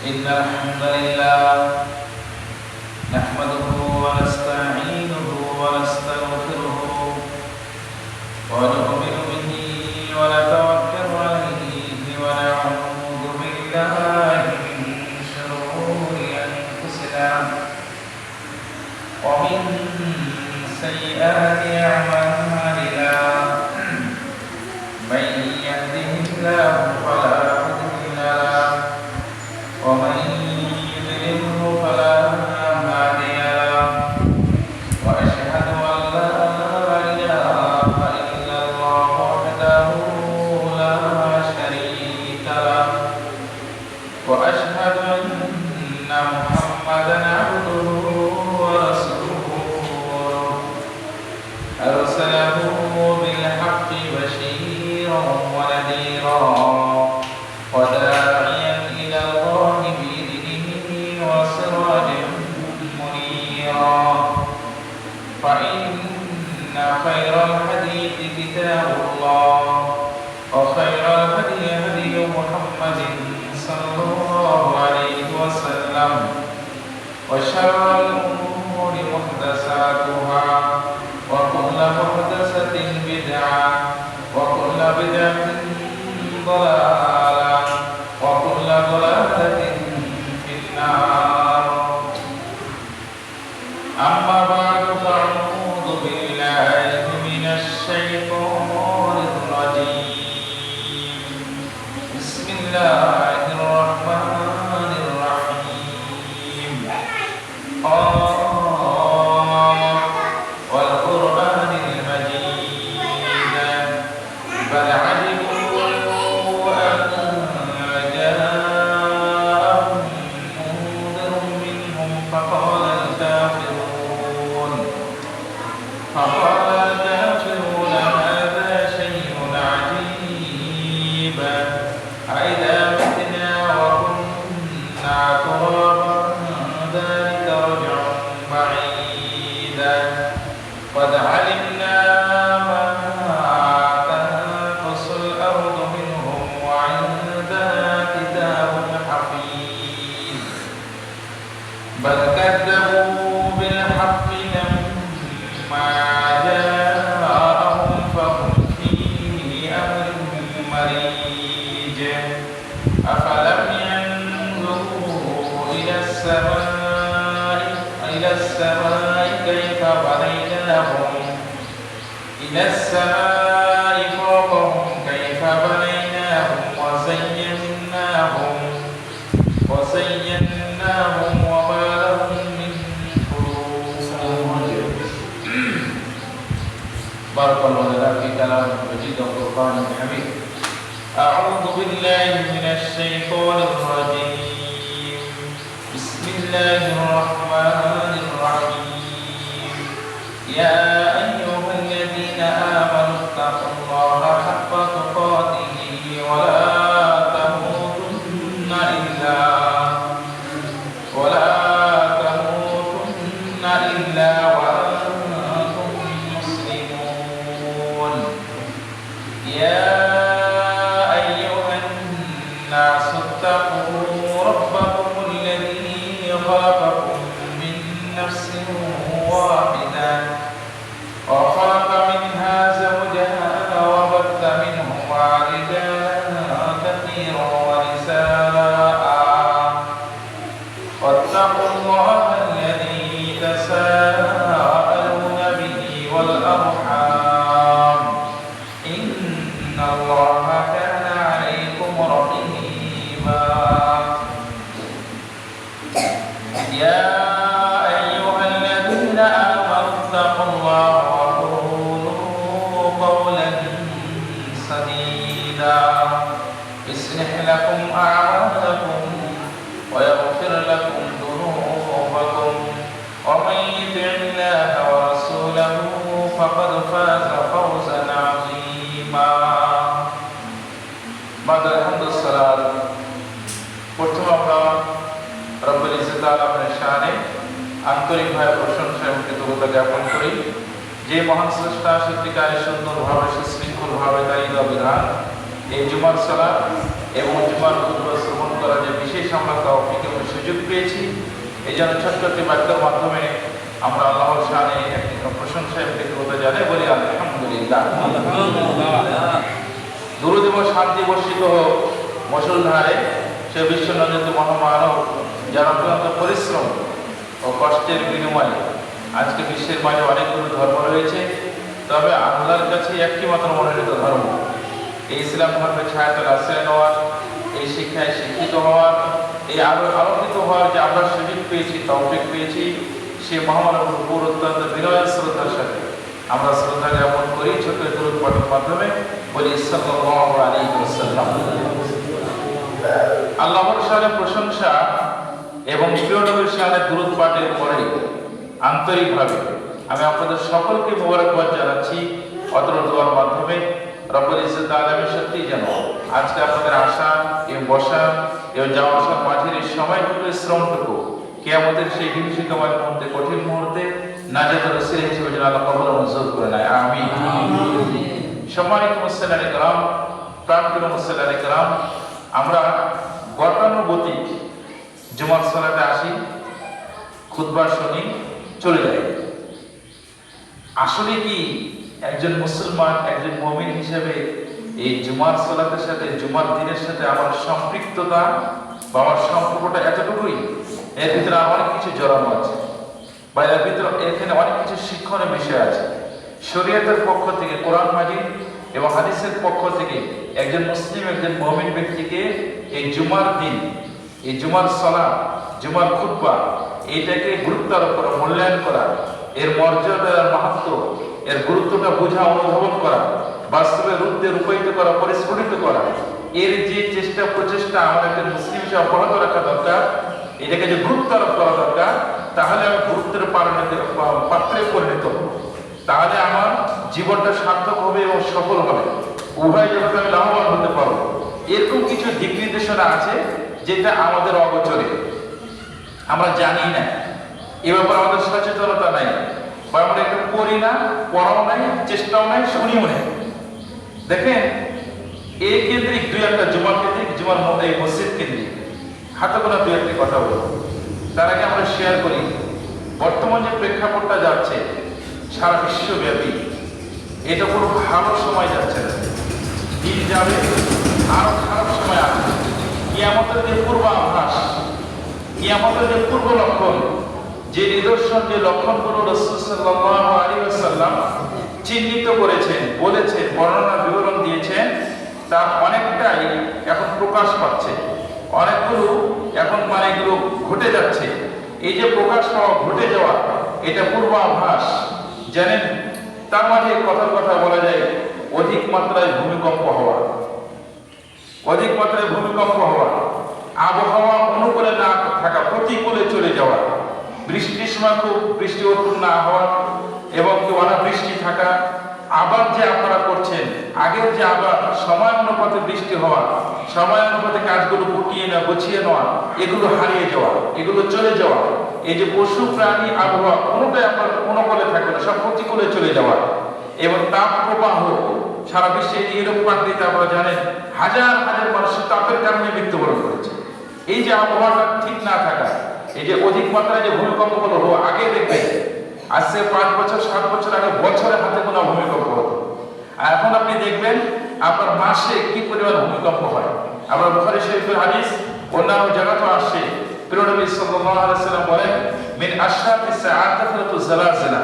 إن الحمد لله نحمده ونستعينه ونستغفره ونؤمن به ونتوكل عليه ونعوذ بالله من شرور أنفسنا ومن سيئات أعمالنا من يهده الله فلا مضل له ومن يضلله فلا هادي له وأشهد أن لا إله إلا الله وحده لا شريك له وأشهد أن محمدا عبده ورسوله أرسله بالحق بشيرا ونذيرا وداعيا إلى الله بإذنه وسراجا منيرا فإن خير الحديث كتاب الله وخير الهدي هدي محمد صلى الله عليه وسلم وشر الأمور محدثاتها وكل محدثة بدعة وكل بدعة ضلالة وكل ضلالة في النار أما بعد فأعوذ بالله من الشيطان الرجيم بسم الله الرحمن الرحيم والقرآن المجيد بل عجبوا أن جاءهم منذر منهم فقال الكافرون هذا شيء عجيب أإذا متنا وكنا ترابا ذلك رجع بعيد قد علمنا ما تنقص أفلم ينظروا إلى السماء كيف فوقهم كيف بنيناهم وزيناهم وما لهم من فروج. بارك الله لنا في كلام المجيد والقرآن الحميد. أعوذ بالله من الشيطان الرجيم. بسم الله الرحمن الرحيم. يا أيها الذين آمنوا اتقوا الله حق تقاته ولا تموتن إلا وأنتم مسلمون. يا أيها الناس اتقوا ربكم الذي خلقكم من نفس واحدة وخلق منها زوجها وبث منهما رجالا كثيرا ونساء واتقوا الله الذي تساءلون به والأرحام إن الله كان عليكم رقيبا. يا أيها الذين آمنوا اتقوا الله وقولوا قولا سديدا يصلح لكم أعمالكم ويغفر لكم ذنوبكم ومن يطع الله ورسوله فقد فاز فوزا عظيما. بعد الحمد لله প্রথম আমরা রব্বুল ইজ্জত আলামিনের শানে আন্তরিকভাবে প্রশংসা এবং কৃতজ্ঞতা জ্ঞাপন করি, যে মহান স্রষ্টা সত্যিকারের সুন্দরভাবে সুশৃঙ্খলভাবে তার বিধান এই জুমার সালাত এবং জুমার খুতবা শ্রবণ করার যে বিশেষ আমরা তৌফিক এবং সুযোগ পেয়েছি, এই জন্য ছোট্ট একটি বাক্যের মাধ্যমে আমরা আল্লাহর শানে একটি প্রশংসা এবং কৃতজ্ঞতা জানাই, বলি আলহামদুলিল্লাহ। দুরূদ এবং শান্তি বর্ষিত হোক মুষলধারে সে বিশ্বনন্দিত মহামানব, যার অত্যন্ত পরিশ্রম ও কষ্টের বিনিময়ে আজকে বিশ্বের মাঝে অনেকগুলো ধর্ম রয়েছে, তবে আল্লাহর কাছে একটি মাত্র মনোনীত ধর্ম এই ইসলাম ধর্মের ছায়াতলে আশ্রয় নেওয়ার, এই শিক্ষায় শিক্ষিত হওয়ার, এই আলোকিত হওয়ার যে আমরা সুযোগ পেয়েছি, তৌফিক পেয়েছি, সে মহামানবের উপর অত্যন্ত বিনয় শ্রদ্ধার সাথে আমরা শ্রদ্ধা জ্ঞাপন করি ছোট দুরূদ পাঠের মাধ্যমে, বলি সাল্লাল্লাহু আলাইহি ওয়াসাল্লাম। আল্লাহর শানে প্রশংসা এবং প্রিয় নবীর শানে দুরূদ পাঠের পরে আন্তরিকভাবে আমি আপনাদের সকলকে মোবারকবাদ জানাচ্ছি অত্র দোয়ার মাধ্যমে। রব্বুল ইজ্জত আলামিন সত্যি যেন আজকে আপনাদের আসা এবং বসা এবং যাওয়া আসার মাঝের এই সময়টুকু, শ্রমটুকু কিয়ামতের সেই হিংসিতময় মুহূর্তে, কঠিন মুহূর্তে নাজাতের ওসিলা হিসেবে যেন আল্লাহ কবুল ও মঞ্জুর করে নেয়, আমিন। সম্মানিত মুসলিম کرام, প্রাণপ্রিয় মুসলিম کرام, আমরা গতানুগতিক জুমার সালাতে আসি, খুতবা শুনি, চলে যাই। আসলে কি একজন মুসলমান, একজন মুমিন হিসেবে এই জুমার সালাতের সাথে, জুমার দিনের সাথে আমার সম্পৃক্ততা বা আমার সম্পর্কটা এতটুকুই? এর ভিতরে অনেক কিছু জড়ানো আছে, বা এর ভিতরে এখানে অনেক কিছু শিক্ষণীয় বিষয় আছে। শরীয়তের পক্ষ থেকে, কোরআন মাজিদ এবং হাদিসের পক্ষ থেকে একজন মুসলিম, একজন মুমিন ব্যক্তিকে এই জুমার দিন, এই জুমার সালাত, জুমার খুতবা, এইটাকে গুরুত্ব আরোপ করা, মূল্যায়ন করা, এর মর্যাদা, এর মাহাত্ম্য, এর গুরুত্বটা বোঝা, অনুধাবন করা, বাস্তবে রূপে রূপায়িত করা, পরিস্ফুটিত করা, এর যে চেষ্টা প্রচেষ্টা আমার একজন মুসলিম হিসেবে অব্যাহত রাখা দরকার, এটাকে যে গুরুত্ব আরোপ করা দরকার, তাহলে আমি গুরুত্বের পাত্রে পরিণত হব, তাহলে আমার জীবনটা সার্থক হবে এবং সফল হবে, উভয় জগতে আমি লাভবান হতে পারবো। এরকম কিছু দিক নির্দেশনা আছে যেটা আমাদের অগোচরে, আমরা জানি না, এ ব্যাপারে আমাদের সচেতনতা নাই, বা আমরা এটা করি না, পড়াও নাই, চেষ্টাও নাই, শুনিও নাই। দেখেন, এই কেন্দ্রিক দুই একটা জুমার কেন্দ্রিক, জুমার মধ্যে এই মসজিদ কেন্দ্রিক হাতে গোনা দুই একটি কথা বলবো। তার আগে আমরা শেয়ার করি, বর্তমান যে প্রেক্ষাপটটা যাচ্ছে সারা বিশ্বব্যাপী, এটা কোনো ভালো সময় যাচ্ছে না, দিন যাবে, আরো খারাপ সময় আসবে। কিয়ামতের যে পূর্বাভাস, কিয়ামতের যে পূর্ব লক্ষণ, যে নিদর্শন, যে লক্ষণগুলো রাসূল সাল্লাল্লাহু আলাইহি ওয়াসাল্লাম চিহ্নিত করেছেন, বলেছেন, বর্ণনা বিবরণ দিয়েছেন, তা অনেকটাই এখন প্রকাশ পাচ্ছে। অনেকগুলো এখন এগুলো ঘটে যাচ্ছে। এই যে প্রকাশ পাওয়া, ঘটে যাওয়া, এটা পূর্বাভাস, জানেন। তার মাঝে কথার কথা বলা যায় অধিক মাত্রায় ভূমিকম্প হওয়া, অধিক মাত্রায় ভূমিকম্প হওয়া, আবহাওয়া অনুকূলে না থাকা, প্রতিকূলে চলে যাওয়া, বৃষ্টির সময় খুব বৃষ্টি অর্থ না হওয়া এবং অনাবৃষ্টি থাকা, আবার যে আপনারা করছেন আগের যে আবার সময় অনুপাতে বৃষ্টি হওয়া, সময় অনুপাতে কাজগুলো গুটিয়ে নেওয়া, গুছিয়ে নেওয়া, এগুলো হারিয়ে যাওয়া, এগুলো চলে যাওয়া। এই যে পশু প্রাণী আবহাওয়া কোনোটাই আপনার অনুকূলে থাকবে না, সব প্রতিকূলে চলে যাওয়া। এবং তাপ প্রবাহ, সারা বিশ্বে ইউরোপ কান্ট্রিতে আপনারা জানেন হাজার হাজার মানুষের তাপের কারণে মৃত্যুবরণ করেছে। এই যে আবহাওয়াটা ঠিক না থাকা, এই যে অধিক মাত্রায় যে ভূমিকম্পগুলো হলো, আগে দেখবেন আজকে 5 বছর 7 বছর আগে বছরে হাতে গোনা ভূমিকম্প হতো। আর এখন আপনি দেখবেন আপনার মাসে কি পরিমাণ ভূমিকম্প হয়। আমরা বুখারী শরীফের হাদিস, অন্যান্য জায়গাতেও আসছে, প্রিয় নবী সাল্লাল্লাহু আলাইহি ওয়াসাল্লাম বলেন, মিন আশরাতিস সাআতি যালজালা,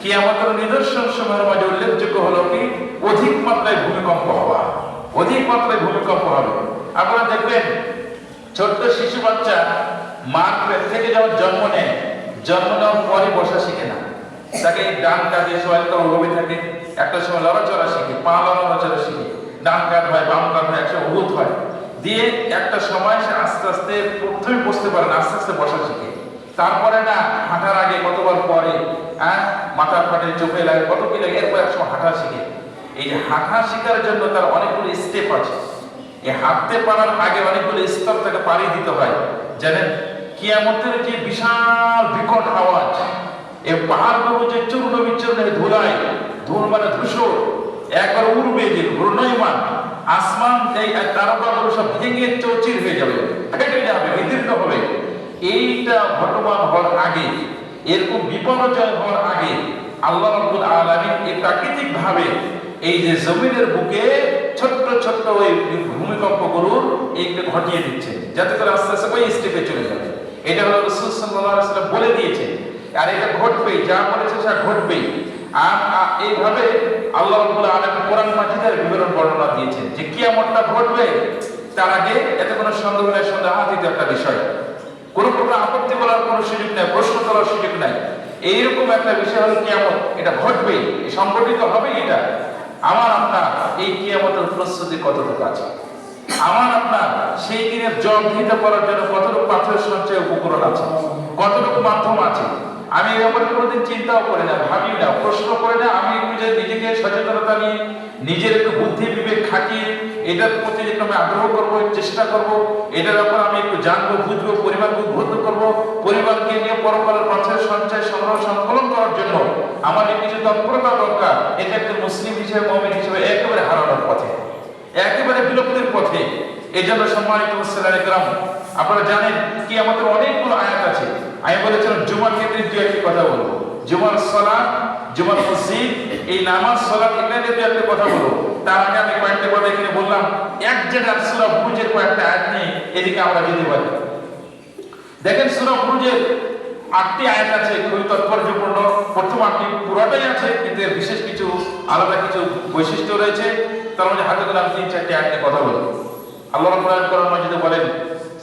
কিয়ামতের নিদর্শন সমূহের মাঝে উল্লেখযোগ্য হলো কি অধিক মাত্রায় ভূমিকম্প হওয়া, অধিক মাত্রায় ভূমিকম্প হবে। আপনারা দেখবেন ছোট্ট শিশু বাচ্চা মার পেট থেকে যখন জন্ম নেয়, জন্ম নেওয়ার পরে বসা শিখে না, তাকে ডান কাঁধে সোয়ালটা ওভাবে থাকে, একটা সময় লড়াচড়া শিখে, পা লড়াচড়া শিখে, ডান কাঁধ হয়, বাম কাঁধ হয়, একসাথে উভূত হয়, দিয়ে একটা সময় সে আস্তে আস্তে প্রথমে বসতে পারে না, আস্তে আস্তে বসা শিখে। তারপরে না হাঁটার আগে কতবার পরে মাথা ফাটে, চোখে লাগে, কত কি লাগে, এরপর একসময় হাঁটা শিখে। এই হাঁটা শেখার জন্য তার অনেকগুলো স্টেপ আছে। এই হাঁটতে পারার আগে অনেকগুলো স্তর তাকে পাড়ি দিতে হয়, জানেন। কিয়ামতের যে বিশাল বিকট আওয়াজ, এই পাহাড়গুলো যে চূর্ণ বিচূর্ণ ধুলায়, ধুল ধূসর, একবার উড়বে, যে ঘূর্ণয়মান আসমান, এই তারকাগুলো সব ভেঙে চৌচির হয়ে যাবে, ফেটে যাবে, বিদীর্ণ হবে। এইটা ঘটমান হওয়ার আগে, এরকম বিপর্যয় হওয়ার আগে আল্লাহ রাব্বুল আলামিন এই প্রাকৃতিক ভাবে এই যে জমিনের বুকে ছোট্ট ছোট্ট ওই ভূমিকম্পগুলো এইটা ঘটিয়ে দিচ্ছে, যাতে করে আস্তে আস্তে ওই স্টেপে চলে যাবে। এটা হলো রাসূল সাল্লাল্লাহু আলাইহি ওয়াসাল্লাম বলে দিয়েছে, আর এটা ঘটবেই, যা বলেছে সেটা ঘটবেই। আর এইভাবে আল্লাহ রাব্বুল আলামিন কোরআন মাজিদের বিবরণ বর্ণনা দিয়েছেন যে কিয়ামতটা ঘটবে। তার আগে এতে কোনো সন্দেহ নেই, সন্দেহাতীত একটা বিষয়, কোনো প্রকার আপত্তি বলার কোনো সুযোগ নাই, প্রশ্ন করার সুযোগ নাই। এইরকম একটা বিষয় হলো কিয়ামত, এটা ঘটবেই, সংঘটিত হবে। এটা আমার আপনার এই কিয়ামতের প্রস্তুতি কতটুকু আছে, আমার আপনার সেই দিনের জবাবদিহিতা করার জন্য কতটুকু পাথরের সঞ্চয় উপকরণ আছে, কতটুকু মাধ্যম আছে। আমি এই ব্যাপারে কোনোদিন চিন্তাও করি না, ভাবি না, প্রশ্ন করে না। আমি একটু যে নিজেকে সচেতনতা নিয়ে, নিজের একটু বুদ্ধি বিবেক খাটিয়ে এটার প্রতি একটু আমি আগ্রহ করবো, চেষ্টা করব, এটার ব্যাপার আমি একটু জানবো, বুঝবো, পরিবারকে উদ্বুদ্ধ করবো, পরিবারকে নিয়ে পরকালের পাথরের সঞ্চয় সংগ্রহ সংকলন করার জন্য আমাদের কিছু তৎপরতা দরকার। এটা একটা মুসলিম হিসেবে, মুমিন হিসেবে একেবারে হারানোর পথে, একেবারে বিলুপ্তির পথে। এই জন্য সম্মানিত মুসলিম کرام, আপনারা জানেন কি আমাদের অনেকগুলো আয়াত আছে। আমি বলেছিলাম জুমার ক্ষেত্রে দুই একটি কথা বলবো, জুমার সালাত, জুমার মসজিদ, এই নামাজ সালাত, এটা নিয়ে দুই একটি কথা বলবো। তার আগে আমি কয়েকটা কথা এখানে বললাম, এক জায়গার সূরা বুরুজের কয়েকটা আয়াত নিয়ে এদিকে আমরা যেতে পারি। দেখেন সূরা বুরুজের 8টি আয়াত আছে, খুবই তাৎপর্যপূর্ণ। প্রথম 8টি পুরোটাই আছে, কিন্তু এর বিশেষ কিছু আলাদা কিছু বৈশিষ্ট্য রয়েছে। তার মধ্যে হাতে গোনা 3-4টি আয়াতে কথা বলবো। আল্লাহ রাব্বুল আলামিন কোরআন মাজিদে বলেন,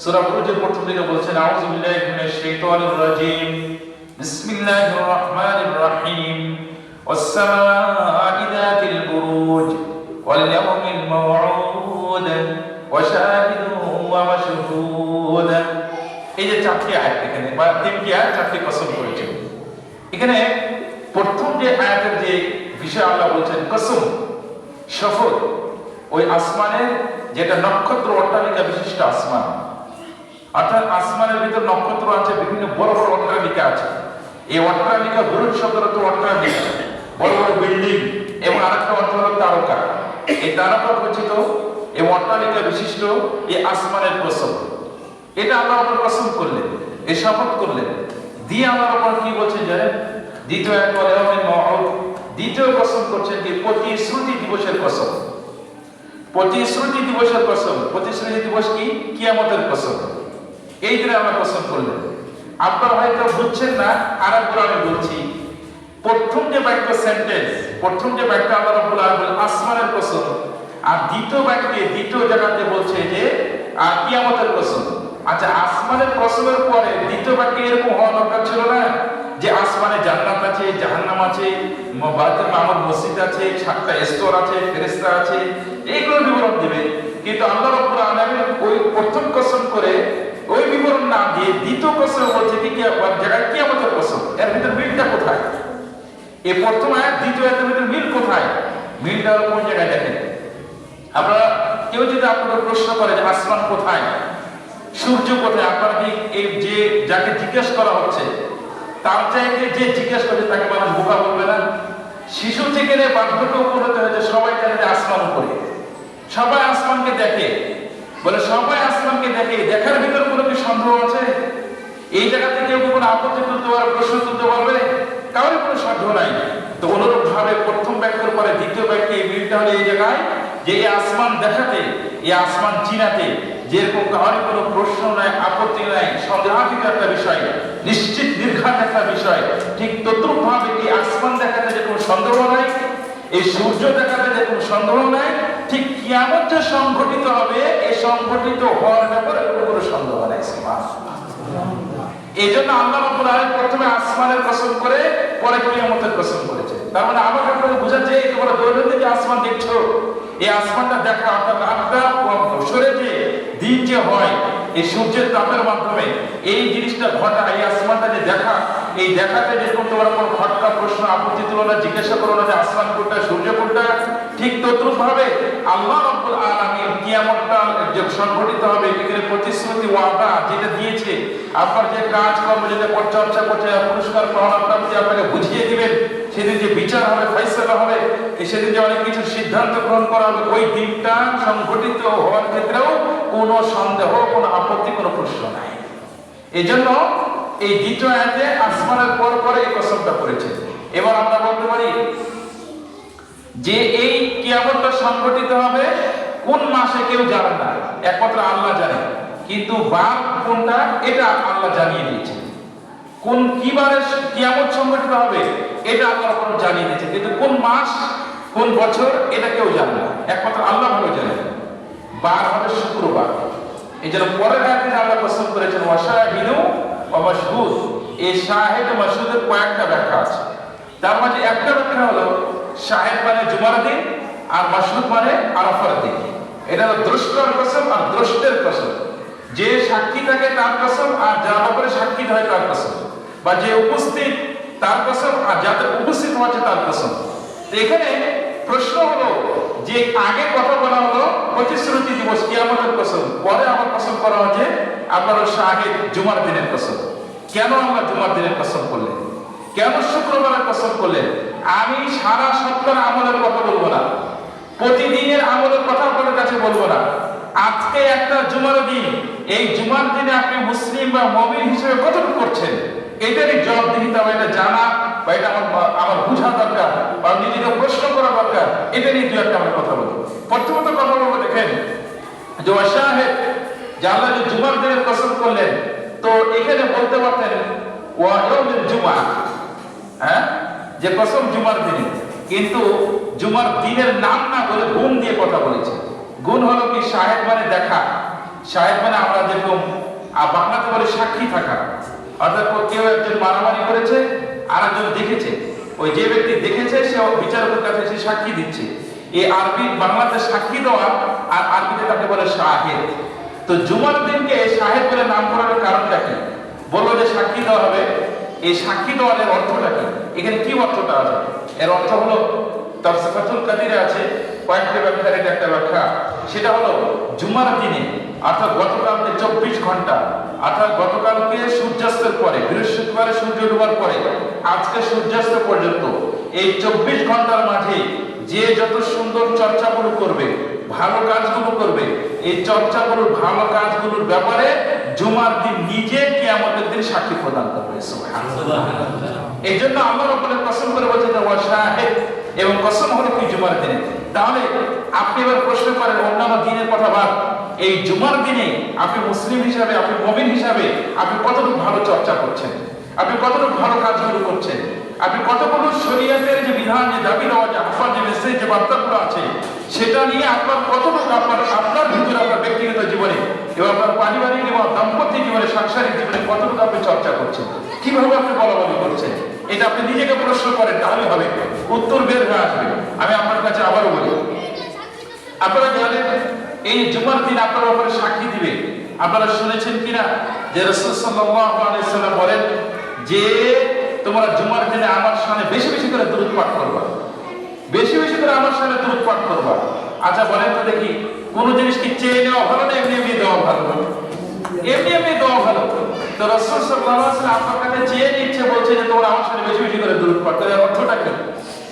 সূরা বুরুজের প্রথম দিকে বলছেন, আউযু বিল্লাহি মিনাশ শাইতানির রাজীম, বিসমিল্লাহির রহমানির রহিম, ওয়াস সামাঈ যাতিল বুরুজ, ওয়াল ইয়াউমিল মাওউদ, ওয়া শাহিদুন ওয়া মাশহুদ। এই যে 4টি আয়াত এখানে, বা 3টি আয়াত 4টি কসম করেছে। এখানে প্রথম যে আয়াতের যে বিষয় আল্লাহ বলছেন কসম, শপথ, ওই আসমানের যেটা নক্ষত্র অট্টালিকা বিশিষ্ট আসমান, অর্থাৎ আসমানের ভিতর নক্ষত্র আছে, বিভিন্ন বড় বড় অট্টালিকা আছে। এই অট্টালিকা বুরুজ শব্দের অর্থ অট্টালিকা, বড় বড় বিল্ডিং, এবং আরেকটা অর্থ হলো তারকা। এই তারকা খচিত এই অট্টালিকা বিশিষ্ট এই আসমানের কসম, এটা আল্লাহ আপনার কসম করলেন, এই শপথ করলেন। দিয়ে আল্লাহ আপনার কি বলছেন জানেন? দ্বিতীয় কসম করছেন কি প্রতিশ্রুতি দিবসের কসম। প্রতিশ্রুতি দিবসের কসম। প্রতিশ্রুতি দিবস কি? কিয়ামতের কসম। এই দিনে আল্লাহ কসম করলেন। আপনারা হয়তো বুঝছেন না, আরেকবার আমি বলছি। প্রথম যে বাক্য সেন্টেন্স, প্রথম যে বাক্য আল্লাহ রাব্বুল আলামিন আসমানের কসম, আর দ্বিতীয় বাক্যে দ্বিতীয় জায়গাতে বলছে যে কিয়ামতের কসম। আচ্ছা, আসমানের কসমের পরে দ্বিতীয় বাক্যে এরকম হওয়া দরকার ছিল না যে আসমানে জান্নাত আছে, জাহান্নাম আছে, বাইতুল মামুর মসজিদ আছে, 7টা স্তর আছে, ফেরেশতা আছে, এইগুলো বিবরণ দিবে। কিন্তু আল্লাহ রাব্বুল আলামিন ওই প্রথম কসম করে ওই বিবরণ না দিয়ে দ্বিতীয় কসম বলছে কি জায়গায় কিয়ামতের কসম। এর ভিতর মিলটা কোথায়? এই প্রথম আয়াত দ্বিতীয় আয়াতের ভিতর মিল কোথায়? মিলটা কোন জায়গায় দেখেন আপনারা। কেউ যদি আপনাদের প্রশ্ন করে যে আসমান কোথায়, সূর্য কোথায়, আপনারা কি এই যে যাকে জিজ্ঞেস করা হচ্ছে তার চাইতে যে জিজ্ঞেস করছে তাকে মানুষ বোকা বলবে না? শিশু থেকে বার্ধক্য উপনীত হয়েছে সবাই জানে আসমান উপরে, সবাই আসমানকে দেখে, বলে সবাই আসমানকে দেখে। দেখার ভিতর কোনো কি সন্দেহ আছে? এই জায়গা থেকে কেউ কোনো আপত্তি তুলতে পারবে, প্রশ্ন তুলতে পারবে? কারোর কোনো সন্দেহ নাই। তো অনুরূপ ভাবে প্রথম বাক্যের পরে দ্বিতীয় বাক্যে এই মিলটা হলো এই জায়গায় যে এই আসমান দেখাতে, এই আসমান চিনাতে যেরকম কারোর কোনো প্রশ্ন নাই, আপত্তি নাই, সন্দেহাতীত একটা বিষয়, নিশ্চিত নির্ঘাত একটা বিষয়, ঠিক তদ্রুপ ভাবে এই আসমান দেখাতে যে কোনো সন্দেহ নাই, এই সূর্য দেখাতে যে কোনো সন্দেহ নাই, ঠিক কিয়ামত যে সংঘটিত হবে এই সংঘটিত হওয়ার ব্যাপারে কোনো সন্দেহ নাই। এই জন্য আল্লাহ রাব্বুল আলামিন প্রথমে আসমানের কসম করে পরে কিয়ামতের কসম করেছে। তার মানে আমাকে আপনাদের বোঝাচ্ছে এই তোমরা দৈনন্দিন যে আসমান দেখছো, এই আসমানটা দেখা অর্থাৎ রাতটা সরে যে দিন যে হয় এই সূর্যের তাপের মাধ্যমে এই জিনিসটা ঘটা, এই আসমানটা যে দেখা, এই দেখাতে যেরকম তোমরা কোনো খটকা প্রশ্ন আপত্তি তুলো না, জিজ্ঞাসা করো না যে আসমান কোনটা সূর্য কোনটা, ঠিক তদ্রুপ ভাবে আল্লাহ রাব্বুল আলামিন কিয়ামতটা যে সংঘটিত হবে এখানে প্রতিশ্রুতি ওয়াদা যেটা দিয়েছে, আপনার যে কাজ কর্ম যেটা চর্চা করছে, পুরস্কার পাওনা প্রাপ্তি আপনাকে বুঝিয়ে দিবেন, সেদিন যে বিচার হবে, ফয়সালা হবে, সেদিন যে অনেক কিছু সিদ্ধান্ত গ্রহণ করা হবে, ওই দিনটা সংঘটিত হওয়ার ক্ষেত্রেও কোনো সন্দেহ, কোনো আপত্তি, কোনো প্রশ্ন নাই। এই জন্য এই দ্বিতীয় আয়াতে আসমানের পর পরে এই কসমটা করেছে। এবার আমরা বলতে পারি যে এই কিয়ামতটা সংঘটিত হবে কোন মাসে কেউ জানে না, একমাত্র আল্লাহ জানে। কিন্তু বার কোনটা এটা আল্লাহ জানিয়ে দিয়েছে। কোন কি বারে কিয়ামত সংঘটিত হবে এটা আল্লাহ জানিয়ে দিয়েছে, কিন্তু কোন মাস কোন বছর এটা কেউ জানে না, একমাত্র আল্লাহ ভালো জানে। বার হবে শুক্রবার। এই জন্য পরের আয়াতে আল্লাহ কসম করেছেন ওয়াশাহিদু ওয়া মাশহুদ। এই শাহিদ মাশহুদের কয়েকটা ব্যাখ্যা আছে। তার মাঝে একটা ব্যাখ্যা হলো শাহিদ মানে জুমার দিন আর মাশহুদ মানে আরাফার দিন। এটা হলো দ্রষ্টার কসম আর দ্রষ্টের কসম। যে সাক্ষী থাকে তার কসম আর যার ব্যাপারে সাক্ষী হয় তার কসম, বা যে উপস্থিত তার কসম আর যাতে উপস্থিত হচ্ছে তার কসম। তো এখানে প্রশ্ন হলো যে আগে কথা বলা হলো প্রতিশ্রুতি দিবস কিয়ামতের কসম, পরে আবার কসম করা হচ্ছে আপনার শাহিদ জুমার দিনের কসম। কেন আমরা জুমার দিনের কসম করলেন? কেন শুক্রবারের কসম করলেন? আমি সারা সপ্তাহের আমলের কথা বলবো না, প্রতিদিনের আমলের কথা আপনাদের কাছে বলবো না। আজকে একটা জুমার দিন, এই জুমার দিনে আপনি মুসলিম বা মুমিন হিসেবে কতটুকু করছেন এটারই জবাবদিহিতা, এটা জানা বা এটা আমার বোঝা দরকার, বা নিজেকে প্রশ্ন করা দরকার। এটা নিয়ে দুই একটা আমরা কথা বলবো। প্রথমত কথা বলবো, দেখেন যে ওয়াশাহিদ যে আল্লাহ যে জুমার দিনের কসম করলেন, তো এখানে বলতে পারতেন ওয়া ইয়াউমুল জুমআ, হ্যাঁ, যে কসম জুমার দিনে, কিন্তু জুমার দিনের নাম না বলে গুণ দিয়ে কথা বলেছে। গুণ হলো কি? শাহেদ মানে দেখা, শাহেদ মানে আমরা যেরকম বাংলাতে বলে সাক্ষী থাকা, অর্থাৎ কেউ একজন মারামারি করেছে আর একজন দেখেছে, ওই যে ব্যক্তি দেখেছে সে বিচারকের কাছে সে সাক্ষী দিচ্ছে। এই আরবি বাংলাতে সাক্ষী দেওয়া আর আরবিতে তাকে বলে শাহেদ। তো জুমার দিনকে শাহেদ বলে নাম করার কারণটা কি? বললো যে সাক্ষী দেওয়া হবে। এই সাক্ষী দেওয়ার অর্থটা কি? এখানে কি অর্থটা আছে? এর অর্থ হলো তাফসীরুল কাদিরে আছে কয়েকটা ব্যাখ্যার এটা একটা ব্যাখ্যা। সেটা হলো জুমার দিনে অর্থাৎ গতকালকে 24 ঘন্টা, অর্থাৎ গতকালকে সূর্যাস্তের পরে, বৃহস্পতিবারে সূর্য ডোবার পরে আজকে সূর্যাস্ত পর্যন্ত এই 24 ঘন্টার মাঝে যে যত সুন্দর চর্চাগুলো করবে, ভালো কাজগুলো করবে, এই চর্চাগুলোর ভালো কাজগুলোর ব্যাপারে জুমার দিন নিজে কিয়ামতের দিন সাক্ষী প্রদান করবে। সুবহানাল্লাহ। এই জন্য আল্লাহ রাব্বুল কসম করে বলছেন ওয়াশাহিদ, এবং কসম হলো কি জুমার দিনে। তাহলে আপনি এবার প্রশ্ন করেন অন্যান্য দিনের কথা বাদ, এই জুমার দিনে আপনি মুসলিম হিসাবে, আপনি মুমিন হিসাবে আপনি কতটুকু ভালো চর্চা করছেন, আপনি কতটুকু ভালো কাজগুলো করছেন, আপনি কতগুলো শরীয়তের যে বিধান, যে দাবি দেওয়া, যে আহ্বান, যে মেসেজ, যে বার্তাগুলো আছে সেটা নিয়ে আপনার কতটুকু আপনার ভিতরে, আপনার ব্যক্তিগত জীবনে এবং আপনার পারিবারিক এবং দাম্পত্য জীবনে, সাংসারিক জীবনে কতটুকু আপনি চর্চা করছেন, কিভাবে আপনি বলাবলি করছেন, এটা আপনি নিজেকে প্রশ্ন করেন, তাহলে হবে উত্তর বের হয়ে আসবে। আমি আপনার কাছে আবারও বলি, আপনারা জানেন এই জুমার দিন আপনার উপরে সাক্ষী দিবে। আপনারা শুনেছেন কিনা যে রাসূল সাল্লাল্লাহু আলাইহি ওয়াসাল্লাম বলেন যে তোমরা জুমার দিনে আমার সামনে বেশি বেশি করে দুরূদ পাঠ করবা, বেশি বেশি করে আমার সামনে দুরূদ পাঠ করবা। আচ্ছা বলেন তো দেখি, কোন জিনিস কি চেয়ে নেওয়া ভালো না এমনি এমনি দেওয়া ভালো? এমনি এমনি দেওয়া ভালো। তো রাসূল সাল্লাল্লাহু আলাইহি ওয়াসাল্লাম আপনার কাছে চেয়ে নিচ্ছে, বলছে যে তোমরা আমার সামনে বেশি বেশি করে দুরূদ পাঠ করো। এর অর্থটা কি?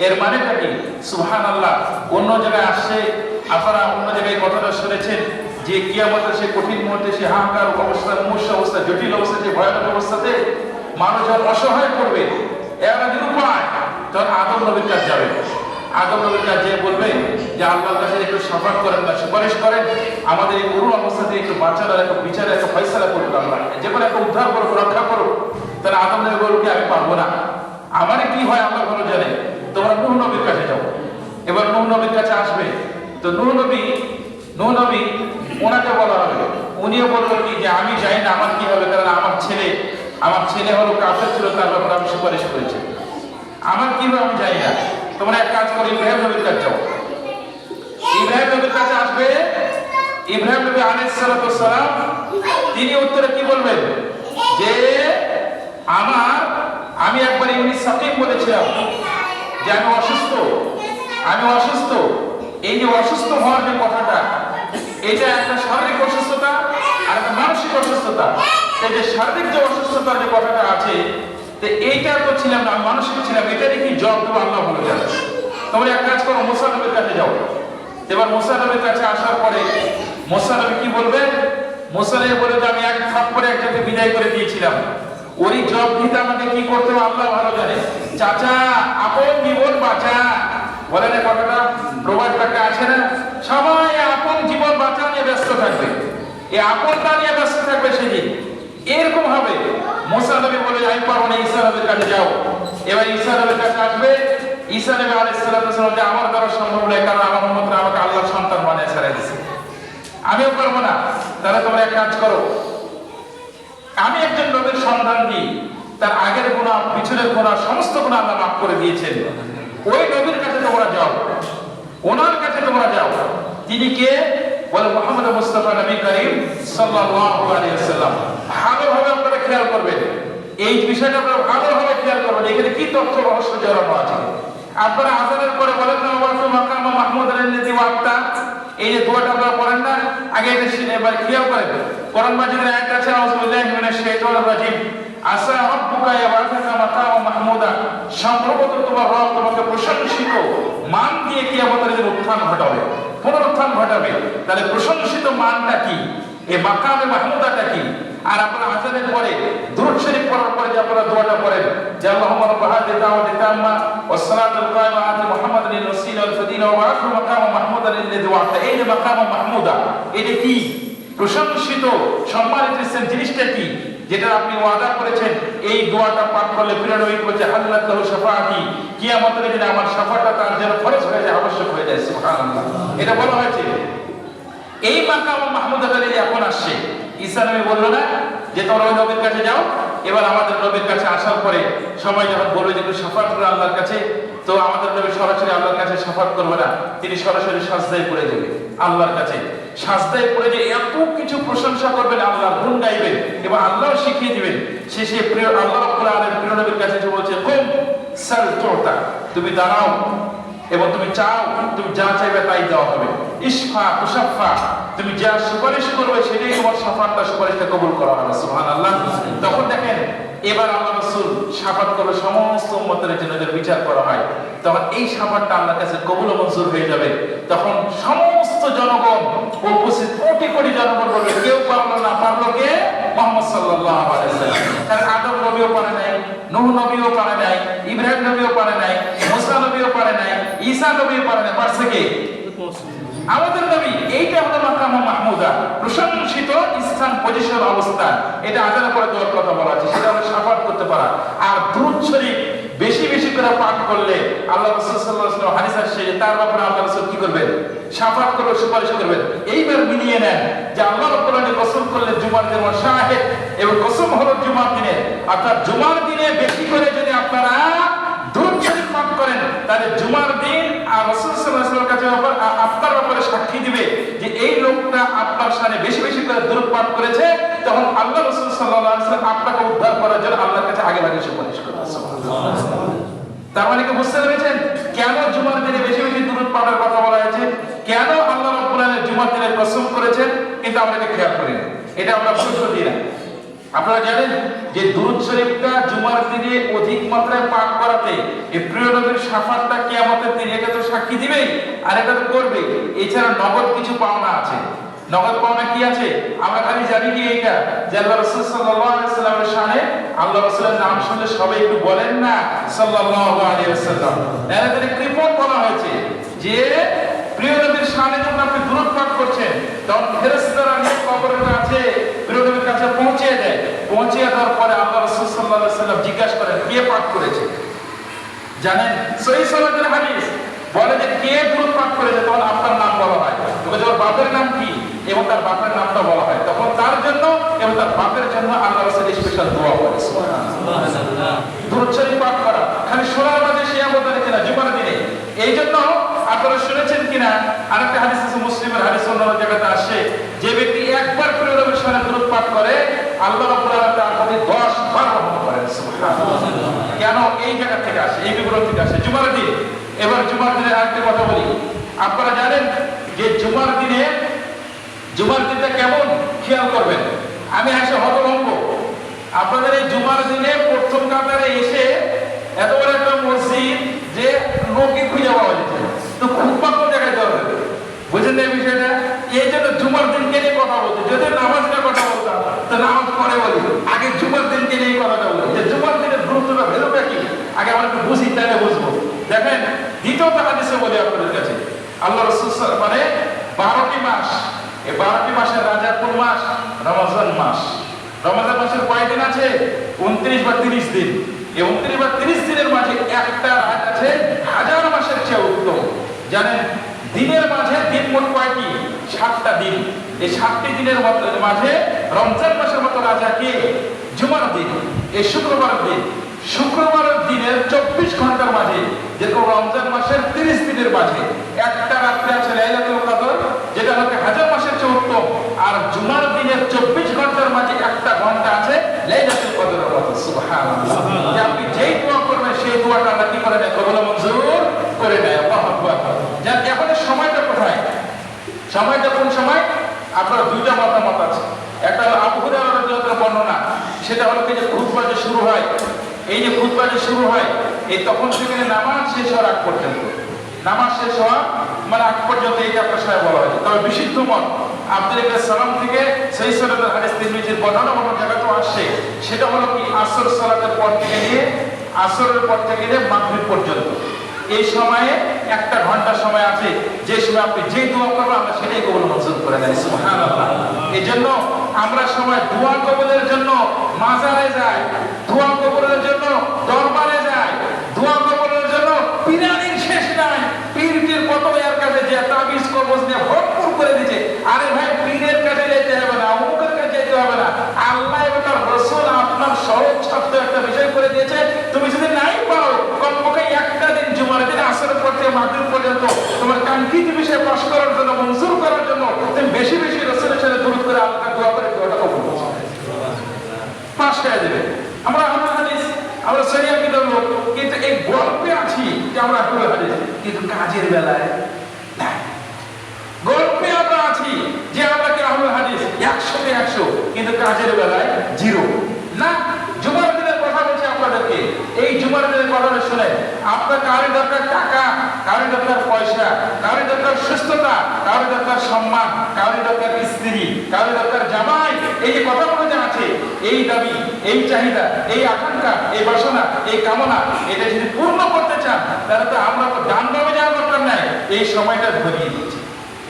এর মানেটা কি? সুবহানাল্লাহ। অন্য জায়গায় আসছে, আপনারা অন্য জায়গায় কথাটা শুনেছেন যে কিয়ামতের সে কঠিন মুহূর্তে, সে হাহাকার অবস্থা, মুমূর্ষু অবস্থা, জটিল অবস্থা, যে ভয়ানক অবস্থাতে মানুষ যখন অসহায় পড়বে, এরা নিরুপায়, তখন আদম নবীর কাছে যাবে। আদম নবীর কাছে বলবে যে আল্লাহর কাছে একটু সাফাত করেন না, সুপারিশ করেন, আমাদের এই করুণ অবস্থাতে একটু বাঁচানোর একটা বিচার, একটা ফয়সালা করুন, আল্লাহ যে কোনো একটা উদ্ধার করুক, রক্ষা করুক। তাহলে আদম নবী বলবে আমি পারবো না, আমার কি হয় আল্লাহ ভালো জানে, তোমরা নূহ নবীর কাছে যাও। এবার নূহ নবীর কাছে আসবে, তো নূহ নবী ওনাকে বলা হবে, উনিও বলবেন কি যে আমি যাই না, আমার কি হবে, কারণ আমার ছেলে হলো কাফের ছিল, তার ব্যাপারে আমি সুপারিশ করেছি, আমার কি হবে আমি যাই না। তোমরা এক কাজ করো, ইব্রাহিম নবীর কাছে যাও। ইব্রাহিম নবীর কাছে আসবে, ইব্রাহিম নবী আলাইহিস সালাতু ওয়াস সালাম তিনি উত্তরে কি বলবেন যে আমি একবার ইবনে সাকিব বলেছিলাম যে আমি অসুস্থ। এই যে অসুস্থ হওয়ার যে কথাটা, এটা একটা শারীরিক অসুস্থতা আর একটা মানসিক অসুস্থতা। এই যে শারীরিক যে অসুস্থতার যে কথাটা আছে, তো এইটা তো ছিলাম না, মানসিক ছিলাম, এটা কি জব দেবো আল্লাহ ভালো জানে। তোমরা এক কাজ করো, মুসা নবীর কাছে যাও। এবার মুসা নবীর কাছে আসার পরে মুসা নবী কি বলবেন? মুসা নবী বলে যে আমি এক থাপ্পড়ে একজনকে বিদায় করে দিয়েছিলাম, ওই জব দিতে আমাকে কি করতে হবে আল্লাহ ভালো জানে। চাচা আপন জীবন বাঁচা, বলেন এই কথাটা, প্রবাদটাকে আছে না, সবাই আপন জীবন বাঁচা নিয়ে ব্যস্ত থাকবে, এই আপনটা নিয়ে ব্যস্ত থাকবে সেদিন। এরকম হবে মুসা নবী বলে আমি পারবো না, ঈসা নবীর কাছে যাও। এবার ঈসা নবীর কাছে আসবে, ঈসা নবী আলাইহিস সালাতু ওয়াস সালাম যে আমার দ্বারা সম্ভব নয়, কারণ আমার উম্মতরা আমাকে আল্লাহর সন্তান বানিয়ে ছেড়ে দিয়েছে, আমিও পারবো না। তাহলে তোমরা এক কাজ করো, আমি একজন নবীর সন্ধান দিই, তার আগের গুনাহ, পিছনের গুনাহ, সমস্ত গুনাহ আল্লাহ মাফ করে দিয়েছেন, ওই নবীর কাছে তোমরা যাও, ওনার কাছে তোমরা যাও। তিনি কে? বলে মুহাম্মদ মুস্তাফা নবী করিম সাল্লাল্লাহু আলাইহি ওয়াসাল্লাম। ভালোভাবে আপনারা খেয়াল করবেন, এই বিষয়টা আপনারা ভালোভাবে খেয়াল করবেন, এখানে কি তথ্য রহস্য জড়ানো আছে। আপনারা আযানের পরে বলেন না ওয়াফু মাকাম মাহমুদ আল্লাযী ওয়াক্তা, এই যে দোয়াটা আপনারা পড়েন না, আগে এটা এবার খেয়াল করেন। কোরআন মাজিদের আয়াত আছে আউযু বিল্লাহি মিনাশ শাইতানির রাজিম, আসা রাব্বুকা ইয়াবা'আথুকা মাকামান মাহমুদা, সম্ভবত তোমার রব তোমাকে প্রশংসিত মান দিয়ে কিয়ামতের দিন উত্থান ঘটাবে, পুনরুত্থান ঘটাবে। তাহলে প্রশংসিত মানটা কি, এই মাকামে মাহমুদাটা কি? আর আপনারা আযানের পরে দুরূদ শরীফ পড়ার পরে যে আপনারা দোয়াটা পড়েন যে আল্লাহুম্মা রাব্বা হাযিহি দাওয়াতি তাম্মা ওয়াস সালাতুল কায়িমা আতি মুহাম্মাদিন ওয়াসিলা ওয়াল ফাদিলা ওয়া আখরু মাকামা মাহমুদান আল্লাযী ওয়া'তা। এই যে মাকামা মাহমুদা, এটা কি? প্রশংসিত সম্মানিত জিনিসটা কি, যেটা আপনি ওয়াদা করেছেন। এই দোয়াটা পাঠ করলে প্রিয় নবী বলেছে আল্লাহু শাফাআতি, কিয়ামতের দিনে আমার শাফাআতটা তার জন্য ফরজ হয়ে যায়, আবশ্যক হয়ে যায়। সুবহানাল্লাহ, এটা বলা হয়েছে। এই মাকাম মাহমুদাটা এখন আসছে। ঈসা নবী বলল না যে তোমরা ওই নবীর কাছে যাও। এবার আমাদের নবীর কাছে আসার পরে সবাই যখন বলবে যে শাফাত করো আল্লাহর কাছে, তো আমাদের নবী সরাসরি আল্লাহর কাছে শাফাত করবে না, তিনি সরাসরি সাজদায় পড়ে যাবে আল্লাহর কাছে। সাজদায় পড়ে যে এত কিছু প্রশংসা করবেন, আল্লাহর গুণ গাইবেন এবং আল্লাহ শিখিয়ে দিবেন। শেষে প্রিয় আল্লাহ রাব্বুল আলামিন প্রিয় নবীর কাছে বলছে কুম সাল তুতা, তুমি দাঁড়াও এবং তুমি চাও, তুমি যা চাইবে তাই দেওয়া হবে। ইশফা তুশাফা, তুমি যা সুপারিশ করবে সেটাই তোমার শাফাতটা, সুপারিশটা কবুল করা হবে। সুবহানাল্লাহ। তখন দেখেন এবার আল্লাহ রাসূল শাফাত করবে সমস্ত উম্মতের জন্য, যাদের বিচার করা হয়, তখন এই শাফাতটা আল্লাহর কাছে কবুল ও মঞ্জুর হয়ে যাবে। তখন সমস্ত জনগণ, উপস্থিত কোটি কোটি জনগণ বলবে কেউ পারলো না, পারলো কে? মুহাম্মদ সাল্লাল্লাহু আলাইহি ওয়াসাল্লাম। কারণ আদম নবীও পারে নাই, নূহ নবীও পারে নাই, ইব্রাহিম নবীও পারে নাই, মুসা নবীও পারে নাই, ঈসা নবী পারে নাই, পারছে কে? আমাদের নবী। এইটা হলো মাকাম মাহমুদা, প্রশংসিত স্থান, পজিশন, অবস্থান। এটা আজানের পরে দোয়ার কথা বলা আছে, সেটা হলো শাফাত করতে পারা। আর দুরূদ শরীফ বেশি বেশি করে পাঠ করলে আল্লাহ রাসূল সাল্লাল্লাহু আলাইহি ওয়াসাল্লাম হাদিস আসছে তার ব্যাপারে আল্লাহ রাসূল কি করবেন? শাফাত করবে, সুপারিশ করবেন। এইবার মিলিয়ে নেন যে আল্লাহ রাব্বুল আলামিন কসম করলে জুমার দিন শাহিদ, এবং কসম হলো জুমার দিনে, অর্থাৎ জুমার দিনে বেশি করে যদি আপনারা দুরূদ শরীফ পাঠ করেন, তাহলে জুমার দিন আর রাসূল সাল্লাল্লাহু আলাইহি ওয়াসাল্লামের কাছে আপনার ব্যাপারে সাক্ষী দিবে যে এই লোকটা আপনার শানে বেশি বেশি করে দুরূদ পাঠ করেছে। তখন আল্লাহ রাসূল সাল্লাল্লাহু আলাইহি ওয়াসাল্লাম আপনাকে উদ্ধার করার জন্য আল্লাহর কাছে আগে আগে সুপারিশ করবেন। সুবহানাল্লাহ। তার মানে কি বুঝতে পেরেছেন কেন জুমার দিনে বেশি বেশি দুরূদ পাঠের কথা বলা হয়েছে? কেন আল্লাহ রাব্বুল আলামিন জুমার দিনে কসম করেছেন? কিন্তু আমরা এটা খেয়াল করি না, এটা আমরা গুরুত্ব দিই না। আপনারা জানেন যে দুরূদ শরীফটা জুমার দিনে অধিক মাত্রায় পাঠ করাতে এই প্রিয় নবীর শাফাতটা কিয়ামতের দিন এটা তো সাক্ষী দিবেই, আর এটা তো করবে। এছাড়া নগদ কিছু পাওনা আছে। নগদ পাওনা কি আছে? আমরা খালি জানি কি এইটা যে আল্লাহ রাসূল সাল্লাল্লাহু আলাইহি ওয়াসাল্লামের শানে আল্লাহ রাসূলের নাম শুনলে সবাই একটু বলেন না সাল্লাল্লাহু আলাইহি ওয়াসাল্লাম। এর কৃপণ বলা হয়েছে যে প্রিয় নবীর শানে যখন আপনি দুরূদ পাঠ করছেন তখন ফেরেশতারা নিয়ে কবরের কাছে প্রিয় নবীর কাছে পৌঁছে দেয়। পৌঁছে দেওয়ার পরে আল্লাহ রাসূল সাল্লাল্লাহু আলাইহি ওয়াসাল্লাম জিজ্ঞাসা করেন কে পাঠ করেছে। জানেন সহিহ সনদের হাদিস বলে যে কে দুরূদ পাঠ করেছে, তখন আপনার নাম বলা হয়, তবে তার বাপের নাম কি এবং তার বাপের নামটা বলা হয়, তখন তার জন্য এবং তার বাপের জন্য আল্লাহ রাসূল স্পেশাল দোয়া করে। সুবহানাল্লাহ। দুরূদ শরীফ পাঠ করা খালি শোনার মাঝে সীমাবদ্ধ রেখে না জুমার দিনে। এই জন্য আপনারা শুনেছেন কিনা আরেকটা হাদিস আছে, মুসলিমের হাদিস, অন্য জায়গাতে আসে যে ব্যক্তি একবার প্রিয় নবীর শানে দুরূদ পাঠ করে আল্লাহ রাব্বুল আলামিন তার প্রতি 10 বার রহমত করেন। সুবহানাল্লাহ। কেন? এই জায়গা থেকে আসে, এই বিবরণ থেকে আসে জুমার দিন। এবার জুমার দিনে আরেকটা কথা বলি। আপনারা জানেন যে জুমার দিনটা কেমন খেয়াল করবেন। আমি আসে হতভম্ব, আপনাদের এই জুমার দিনে প্রথম কাতারে এসে এত বড় একটা মসজিদ যে লোকে খুঁজে পাওয়া যেত, তো খুতবা কোন জায়গায় দেওয়া হবে? বুঝলেন এই বিষয়টা? এই জন্য জুমার দিনকে নিয়ে কথা বলতে, যদি নামাজের কথা বলতাম তো নামাজ পরে বলি, আগে জুমার দিনকে নিয়ে কথাটা বলি যে জুমার দিনের গুরুত্বটা ভেলোটা কি আগে আমরা একটু বুঝি, তাহলে বুঝবো। দেখেন দ্বিতীয়ত হাদিসে বলি আপনাদের কাছে, আল্লাহ রাসূল মানে 12টি মাস, এই 12টি মাসের রাজা কোন মাস? রমজান মাস। রমজান মাসের কয়দিন আছে? 29 বা 30 দিন। এই 29 বা 30 দিনের মাঝে একটা রাত আছে হাজার মাসের চেয়ে উত্তম। জানেন দিনের মাঝে দিন মোট কয়টি? 7টা দিন। এই 7টি দিনের মাঝে রমজান মাসের মতো রাজা কে? জুমার দিন, এই শুক্রবারের দিন। শুক্রবারের দিনের 24 ঘন্টার মাঝে, যেরকম রমজান মাসের 30 দিনের মাঝে একটা রাত্রি আছে লাইলাতুল কদর, যেটা হচ্ছে হাজার মাসের চেয়ে উত্তম। আর জুমার দিনের 24 ঘন্টার মাঝে একটা ঘন্টা আছে লাইলাতুল কদরের মতো। সুবহানাল্লাহ। যে আপনি যেই দোয়া করবেন সেই দোয়াটা আল্লাহ কি করে নেয়? কবুল মঞ্জুর করে নেয়। আল্লাহু আকবার। যার এখন সময়টা কোথায়? সময়টা কোন সময়? আপনার দুইটা মতামত আছে। একটা হলো আবু হুরায়রা রাদিয়াল্লাহু আনহু বর্ণনা, সেটা হলো যে খুতবা যে শুরু হয়, এই যে খুতবা যে শুরু হয় এই তখন থেকে নামাজ শেষ হওয়ার আগ পর্যন্ত, নামাজ শেষ হওয়া মানে আগ পর্যন্ত এইটা আপনার সাহেব বলা হয়েছে। তবে বিশুদ্ধ মত আব্দুল ইবনে সালাম থেকে সহিহ সনদের হাদিস তিরমিজির বর্ণনা অন্য জায়গাতেও আসছে, সেটা হলো কি আসর সালাতের পর থেকে নিয়ে আসরের পর থেকে নিয়ে মাগরিব পর্যন্ত এই সময়ে একটা ঘন্টা সময় আছে, যে সময় আপনি যে দোয়া করবেন আমরা সেটাই কবুল মঞ্জুর করে দেয়। সুবহানাল্লাহ। এই জন্য আমরা সময় দোয়া কবুলের জন্য মাজারে যাই, দোয়া কবুলের জন্য দরবারে যাই, দোয়া কবুলের জন্য পীরানির শেষ নাই। পীরটির কত এর কাছে যে তাবিজ কবজ নিয়ে ভরপুর করে দিয়েছে। আরে ভাই পীরের কাছে যেতে হবে না, অমুকের কাছে যেতে হবে না, আল্লাহ এবং তার রাসূল আপনার সহজ ছাত্র একটা বিষয় করে দিয়েছে। তুমি যদি নাই পাও কমপক্ষে একটা দিন জুমার দিন আসরের পর থেকে মাগরিব পর্যন্ত তোমার কাঙ্ক্ষিত বিষয় পাস করার জন্য, মঞ্জুর করার জন্য তুমি বেশি বেশি রাসূলের সাথে দুরূদ করে আল্লাহকে দোয়া করে দোয়াটা কবুল করো, পাস করে দেবে। আমরা আহলে হাদিস, আমরা শরিয়া কিতাব লোক, কিন্তু এই গল্পে আছি যে আমরা আহলে হাদিস, কিন্তু কাজের বেলায় নাই। গল্পে আমরা আছি যে আমরা কি আহলে হাদিস 100 তে 100, কিন্তু কাজের বেলায় 0 না। জুমার দিনের কথা বলছি আপনাদেরকে, এই জুমার দিনের কথাটা শুনে আপনার কারোর দরকার টাকা, কারোর দরকার পয়সা, কারোর দরকার সুস্থতা, কারোর দরকার সম্মান, কারোর দরকার স্ত্রী, কারোর দরকার জামাই, এই যে কথাগুলো যে আছে এই দাবি, এই চাহিদা, এই আকাঙ্ক্ষা, এই বাসনা, এই কামনা, এটা যদি পূর্ণ করতে চান তাহলে তো আমরা তো ডান বামে যাওয়ার দরকার নাই, এই সময়টা ধরিয়ে দিয়েছে।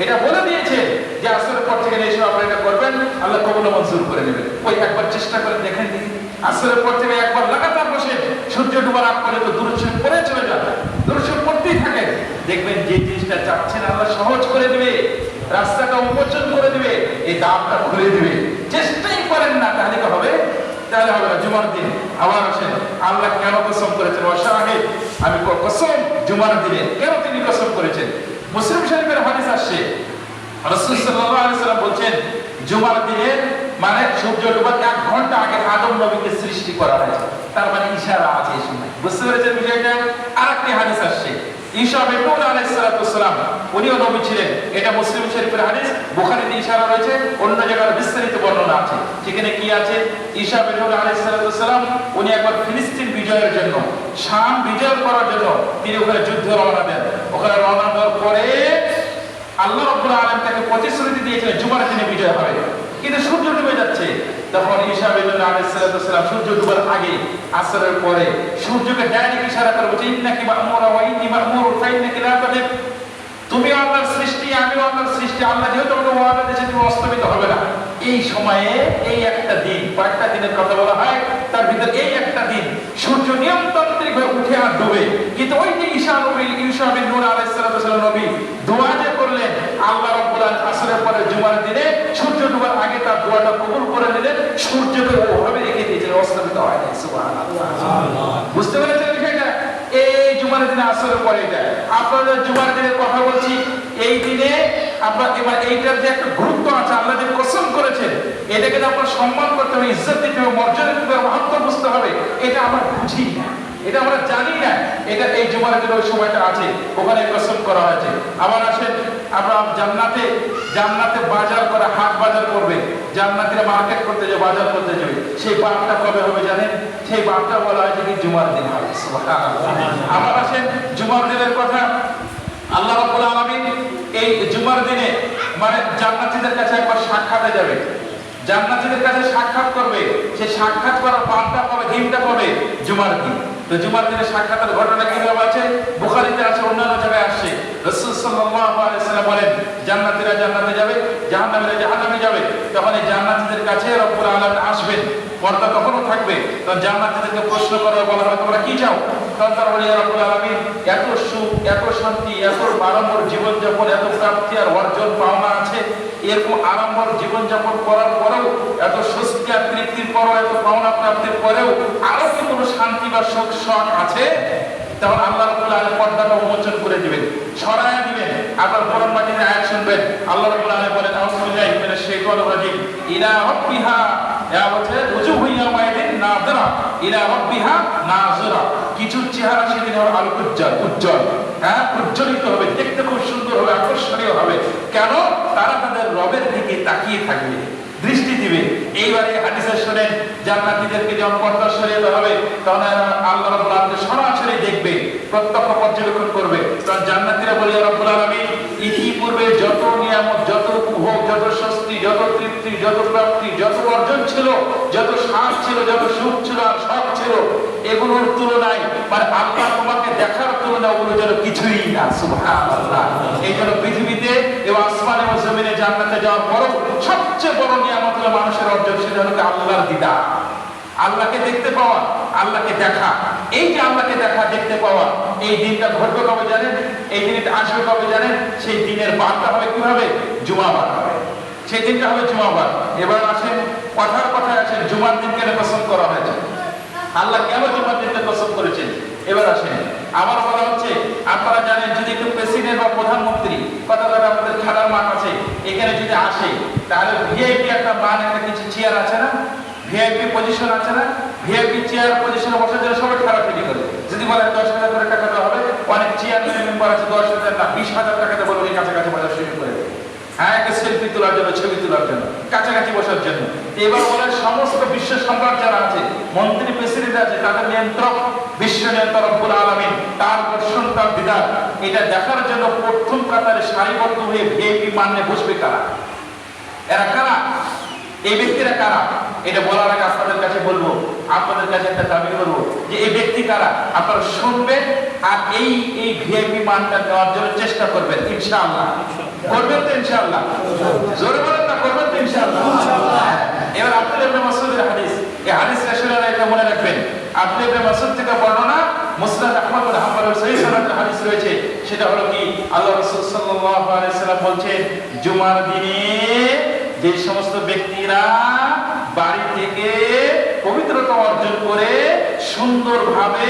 এটা বলে দিয়েছে যে আসরের পর থেকে এই সময় আপনারা এটা করবেন, আল্লাহ কবুল মঞ্জুর করে নেবেন। ওই একবার চেষ্টা করে দেখেন দেখি, আসরের পর থেকে একবার লাগাতার বসে সূর্য ডুবার আগ পর্যন্ত দুরূদ শরীফ পড়ে চলে যান, দুরূদ শরীফ পড়তেই থাকেন, দেখবেন যে জিনিসটা চাচ্ছেন আল্লাহ সহজ করে দিবে, রাস্তাটা উন্মোচন করে দিবে, এই দাবটা খুলে দিবে। চেষ্টাই করেন না তাহলে কি হবে? তাহলে হবে না। জুমার দিন আবার আসেন, আল্লাহ কেন কসম করেছেন? ওয়াশাহিদ, আমি কসম জুমার দিনে কেন তিনি কসম করেছেন? মুসলিম শরীফের হাদিস আসছে, রাসূল সাল্লাল্লাহু আলাইহি ওয়াসাল্লাম বলছেন জুমার দিনে মানে সূর্য ডোবার 1 ঘন্টা আগে আদম নবীকে সৃষ্টি করা হয়েছে। তার মানে ইশারা আছে এই সময়, বুঝতে পেরেছেন বিষয়টা? আরেকটি হাদিস আসছে, ঈসা নূহ আলাইহিস সালাম উনিও নবী ছিলেন, এটা মুসলিম শরীফের হাদিস, বুখারীতে ইশারা রয়েছে, অন্য জায়গায় বিস্তারিত বর্ণনা আছে। সেখানে কি আছে? ঈসা নূহ আলাইহিস সালাম উনি একবার ফিলিস্তিন বিজয়ের জন্য, শাম বিজয় করার জন্য তিনি ওখানে যুদ্ধে রওনা দেন। ওখানে রওনা দেওয়ার পরে আল্লাহ রাব্বুল আলামিন তাকে প্রতিশ্রুতি দিয়েছিলেন জুমার দিনে বিজয় হবে, কিন্তু সূর্য ডুবে যাচ্ছে। তখন ঈসা আলাইহিস সালাম সূর্য ডুবার আগে আসরের পরে সূর্যকে ডাইরেক্ট ইশারা করে বলছে, ইন্নাকি মা'মুরা ওয়া ইন্নী মা'মুরু ফাইন্নাকি লা তাদিব, তুমি আল্লাহর সৃষ্টি, আমিও আল্লাহর সৃষ্টি, আল্লাহ যেহেতু আমাকে ওয়াদা দিয়েছে তুমি অস্তমিত হবে না। এই সময়ে এই একটা দিন, কয়েকটা দিনের কথা বলা হয়, তার ভিতর এই একটা দিন সূর্য নিয়মতান্ত্রিক হয়ে উঠে আর ডুবে, কিন্তু ওই যে ঈসা নূহ আলাইহিস সালাম নবী দোয়া যে করলেন, আল্লাহ রাব্বুল আলামিন আসরের পরে জুমার দিনে সূর্য ডুবার আগে তার দোয়াটা কবুল করে নিলেন, সূর্যকে ওভাবে রেখে দিয়েছিলেন, অস্তমিত হয় না। সুবহানাল্লাহ, বুঝতে পেরেছেন বিষয়টা? এই জুমার দিনে আসরের পরে এটা আপনাদের জুমার দিনের কথা বলছি, এই দিনে আপনার এবার এইটার যে একটা গুরুত্ব আছে, আল্লাহ যে কসম করেছেন, এটাকে যে আপনার সম্মান করতে হবে, ইজ্জত দিতে হবে, মর্যাদা দিতে হবে, মাহাত্ম বুঝতে হবে, এটা আমরা বুঝি না, এটা আমরা জানি না। এটা এই জুমার দিনের ওই সময়টা আছে, ওখানে কসম করা হয়েছে। আবার আসেন, আমরা জান্নাতে বাজার করে, হাট বাজার করবে, জান্নাতীরা মার্কেট করতে যাবে, বাজার করতে যাবে, সেই বারটা কবে হবে জানেন? সেই বারটা বলা হয়েছে কি জুমার দিন হবে। সুবহানাল্লাহ। আবার আসেন জুমার দিনের কথা, আল্লাহ রাব্বুল আলামিন এই জুমার দিনে মানে জান্নাতীদের কাছে একবার সাক্ষাতে যাবে, জান্নাতীদের কাছে সাক্ষাৎ করবে, সেই সাক্ষাৎ করার বারটা কবে, দিনটা কবে? জুমার দিন। তো জুমার দিনে সাক্ষাতের ঘটনা কিভাবে আছে? বুখারীতে আছে, অন্যান্য জায়গায় আসছে। রাসূল সাল্লাল্লাহু আলাইহি ওয়াসাল্লাম বলেন, জান্নাতীরা জান্নাতে যাবে, জাহান্নামীরা জাহান্নামে যাবে। তখন এই জান্নাতীদের কাছে রব্বুল আলামিন আসবেন, পর্দা তখনও থাকবে। তখন জান্নাতীদেরকে প্রশ্ন করে বলা হবে, তোমরা কি চাও? তখন তারা বলে, ইয়া রব্বুল আলামিন, এত সুখ, এত শান্তি, এত আড়ম্বর জীবনযাপন, এত প্রাপ্তি আর অর্জন পাওনা আছে, এরকম আড়ম্বর জীবনযাপন করার পরেও, এত স্বস্তি আর তৃপ্তির পরেও, এত পাওনা প্রাপ্তির পরেও আরো কি কোনো শান্তি বা সুখ শখ আছে? তখন আল্লাহ রাব্বুল আলামিন পর্দাটা উন্মোচন করে দিবেন, ছড়ায়া দিবেন। আবার কোরআন মাজিদের আয়াত শুনবেন, আল্লাহ রাব্বুল আলামিন বলেন, আউযু বিল্লাহি মিনাশ শাইতানির রাজীম, ইলা রাব্বিহা, এরা বলছে উজুহু ইয়াওমাইদিন নাযিরা ইলা রাব্বিহা নাযিরা, কিছু চেহারা সেদিন হবে আলোকোজ্জ্বল, উজ্জ্বল, হ্যাঁ, উজ্জ্বলিত হবে, দেখতে খুব সুন্দর হবে, আকর্ষণীয় হবে। কেন? তারা তাদের রবের দিকে তাকিয়ে থাকবে, দৃষ্টি দিবে। এইবারে হাদিসে শুনেন, জান্নাতীদেরকে যখন পর্দা সরিয়ে দেওয়া হবে, তখন আল্লাহ রাব্বুল আলামিন সরাসরি দেখবে, প্রত্যক্ষ পর্যবেক্ষণ করবে। তখন জান্নাতীরা বলে, ইয়া রাব্বুল আলামিন, ইতিপূর্বে যত নিয়ামত, যত উপভোগ, যত স্বস্তি, যত তৃপ্তি, যত প্রাপ্তি, যত অর্জন ছিল, যত স্বাদ ছিল, যত সুখ ছিল আর শখ ছিল, এগুলোর তুলনায় মানে আল্লাহ তোমাকে দেখার তুলনায় ওগুলো যেন কিছুই না। সুবহানাল্লাহ। এই জন্য পৃথিবীতে এবং আসমান এবং জমিনে জান্নাতে যাওয়ার পরও সবচেয়ে বড় নিয়ামত হলো মানুষের অর্জন, সেটা হলো আল্লাহর দিদার, আল্লাহকে দেখতে পাওয়া, আল্লাহকে দেখা। এই যে আল্লাহকে দেখা, দেখতে পাওয়া, এই দিনটা ঘটবে কবে জানেন? এই দিনটা আসবে কবে জানেন? সেই দিনের বারটা হবে কিভাবে? জুমাবার হবে, সেই দিনটা হবে জুমাবার। এবার আসেন, কথার কথায় আসেন, জুমার দিন কেন পছন্দ করা হয়েছে? আল্লাহ কেন জুমার দিনটা পছন্দ করেছেন? এবার আসেন, আমার বলা হচ্ছে, আপনারা জানেন যদি একটু প্রেসিডেন্ট বা প্রধানমন্ত্রী, কথা কথা আমাদের খেলার মাঠ আছে, এখানে যদি আসে, তাহলে ভিআইপি একটা মান, একটা কিছু চেয়ার আছে না, ভিআইপি পজিশন আছে না, ভিআইপি চেয়ার পজিশনে বসার জন্য সবাই ঠেলাঠেলি করে। যদি বলে 10,000 করে টাকা দেওয়া হবে, অনেক চেয়ারম্যান মেম্বার আছে 10,000 না 20,000 টাকাতে বলবো এই কাছাকাছি বসার সুযোগ করে, হ্যাঁ, একটা সেলফি তোলার জন্য, ছবি তোলার জন্য, কাছাকাছি বসার জন্য। এবার বলে সমস্ত বিশ্ব সম্রাট যারা আছে, মন্ত্রী প্রেসিডেন্ট আছে, তাদের নিয়ন্ত্রক বিশ্ব নিয়ন্ত্রক রব্বুল আলামিন, তার দর্শন, তার দিদার, এটা দেখার জন্য প্রথম কাতারে সারিবদ্ধ হয়ে ভিআইপি মান্যে বসবে কারা? এরা কারা? এই ব্যক্তিরা কারা এটা বলার আগে আপনাদের কাছে বলবো, আপনাদের কাছে একটা দাবি করবো যে এই ব্যক্তি কারা আপনারা শুনবেন আর এই ভিআইপি মানটা নেওয়ার জন্য চেষ্টা করবেন ইনশাআল্লাহ। করবেন তো ইনশাআল্লাহ? জোরে বলেন না, করবেন তো ইনশাআল্লাহ? এবার আব্দুল্লাহ ইবনে মাসউদের হাদিস, এই হাদিস রাসূলুল্লাহ এটা মনে রাখবেন। আব্দুল্লাহ ইবনে মাসউদ থেকে বর্ণনা, মুসনাদ আহমদ বিন হাম্বলের সহিহ সনদের হাদিস রয়েছে। সেটা হলো কি, আল্লাহ রাসূল সাল্লাল্লাহু আলাইহি ওয়াসাল্লাম বলছেন, জুমার দিনে যে সমস্ত ব্যক্তিরা বাড়ি থেকে পবিত্রতা অর্জন করে সুন্দরভাবে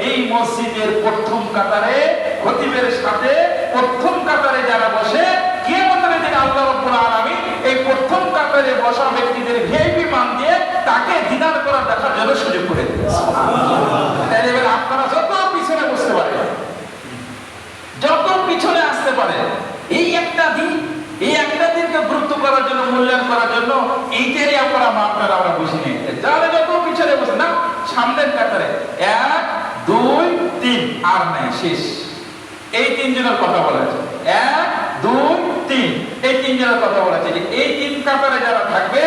এই মসজিদের প্রথম কাতারে খতিবের সাথে প্রথম কাতারে যারা বসে, কিয়ামতের দিন আল্লাহ রাব্বুল আলামিন এই প্রথম কাতারে বসা ব্যক্তিদের ভিআইপি মান দিয়ে তাকে দিদার করার দেখার জন্য সুযোগ করে দিবেন। সুবহানাল্লাহ। তাহলে এবার আপনারা যত পিছনে বসতে পারেন, যত পিছনে আসতে পারেন, এই একটা দিনকে গুরুত্ব করার জন্য, মূল্যায়ন করার জন্য এইটারই আপনারা আমরা বুঝি নেই। যারা যত পিছনে বসে না, সামনের কাতারে 1 2 3 আর নাই, শেষ। এই তিনজনের কথা বলা আছে, 1 2 3 এই তিনজনের কথা বলা আছে। এই তিন কাতারে যারা থাকবে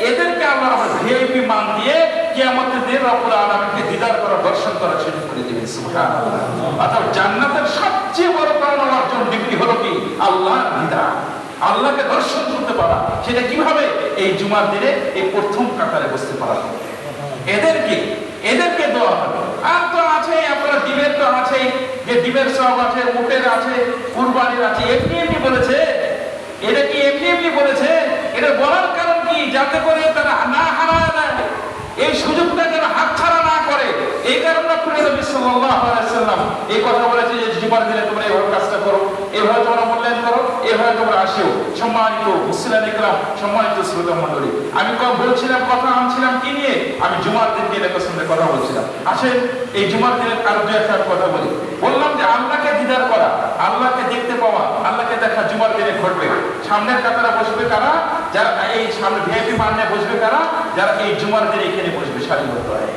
এদেরকে আমরা ভিআইপি মান দিয়ে কিয়ামতের দিন রব্বুল আলামিনকে দিদার করার, দর্শন করার সুযোগ করে দিবেন। সুবহানাল্লাহ। অর্থাৎ জান্নাতের সবচেয়ে বড় পাওনা অর্জন ডিগ্রি হলো কি? আল্লাহর দিদার, আল্লাহকে দর্শন করতে পারা। সেটা কিভাবে? এই জুমার দিনে এই প্রথম কাতারে বসতে পারা। এদেরকে দেওয়া হবে। আর তো আছে আপনারা ডিমের তো আছে, যে ডিমের সব আছে, উটের আছে, কুরবানির আছে। এমনি বলেছে, এটা কি এমনি বলেছে? এটা বলার কারণ কি? যাতে করে তারা না হারায় না, এই সুযোগটা যেন হাতছাড়া না করে। এই কারণে নবী সাল্লাল্লাহু আলাইহি ওয়াসাল্লাম এই কথা বলেছে যে জুমার দিনে তোমরা এইভাবে কাজটা করো, এইভাবে তোমরা মূল্যায়ন করো, এইভাবে তোমরা আসিও। সম্মানিত মুসলিম ইকরাম, সম্মানিত শ্রোতা মণ্ডলী, আমি বলছিলাম, কথা আনছিলাম কি নিয়ে? আমি জুমার দিন নিয়ে সঙ্গে কথা বলছিলাম। আসেন এই জুমার দিনের আরো দু একটা কথা বলি। বললাম যে আল্লাহকে দিদার করা, আল্লাহকে দেখতে পাওয়া, আল্লাহকে দেখা জুমার দিনে ঘটবে। সামনের কাতারে বসবে কারা? যারা এই সামনে ভিআইপি মানে বসবে কারা? যারা এই জুমার দিনে এখানে বসবে সারিবদ্ধ হয়ে,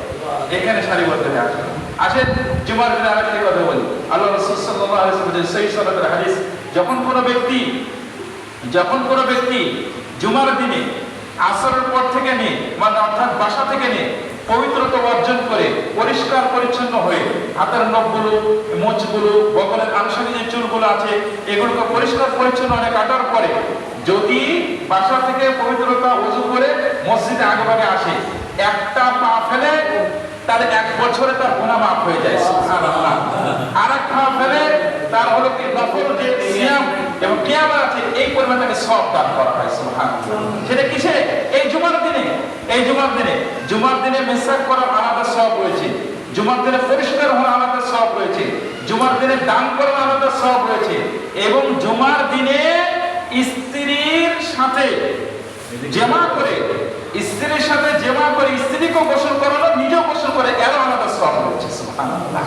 এখানে সারিবদ্ধ হয়ে আসবে। আসেন জুমার দিনে আরেকটা কথা বলি। আল্লাহ রাসূল সাল্লাল্লাহু আলাইহি ওয়াসাল্লাম সহিহ সনদের হাদিস, যখন কোনো ব্যক্তি জুমার দিনে আসরের পর থেকে নিয়ে, মানে অর্থাৎ বাসা থেকে নিয়ে পবিত্রতা অর্জন করে পরিষ্কার পরিচ্ছন্ন হয়ে হাতের নখগুলো, মোচগুলো, বগলের আংশিক যে চুলগুলো আছে এগুলোকে পরিষ্কার পরিচ্ছন্ন হয়ে কাটার পরে যদি বাসা থেকে পবিত্রতা ওযু করে মসজিদে আগেভাগে আসে, একটা পা ফেলে তাহলে 1 বছরে তার গুনাহ মাফ হয়ে যায়। সুবহানাল্লাহ। আর এক পা ফেলে তার হলো কি নফল যে সিয়াম এবং কিয়াম আছে, এই পরিমাণ তাকে সওয়াব দান করা হয়। সুবহানাল্লাহ। সেটা কিসে? এই জুমার দিনে মিসওয়াক করার আলাদা সওয়াব রয়েছে, জুমার দিনে পরিষ্কার হওয়ার আলাদা সওয়াব রয়েছে, জুমার দিনে দান করার আলাদা সওয়াব রয়েছে, এবং জুমার দিনে স্ত্রীর সাথে জামা করে স্ত্রীকেও গোসল করানো, নিজেও গোসল করে, এর আলাদা সওয়াব রয়েছে। সুবহানাল্লাহ।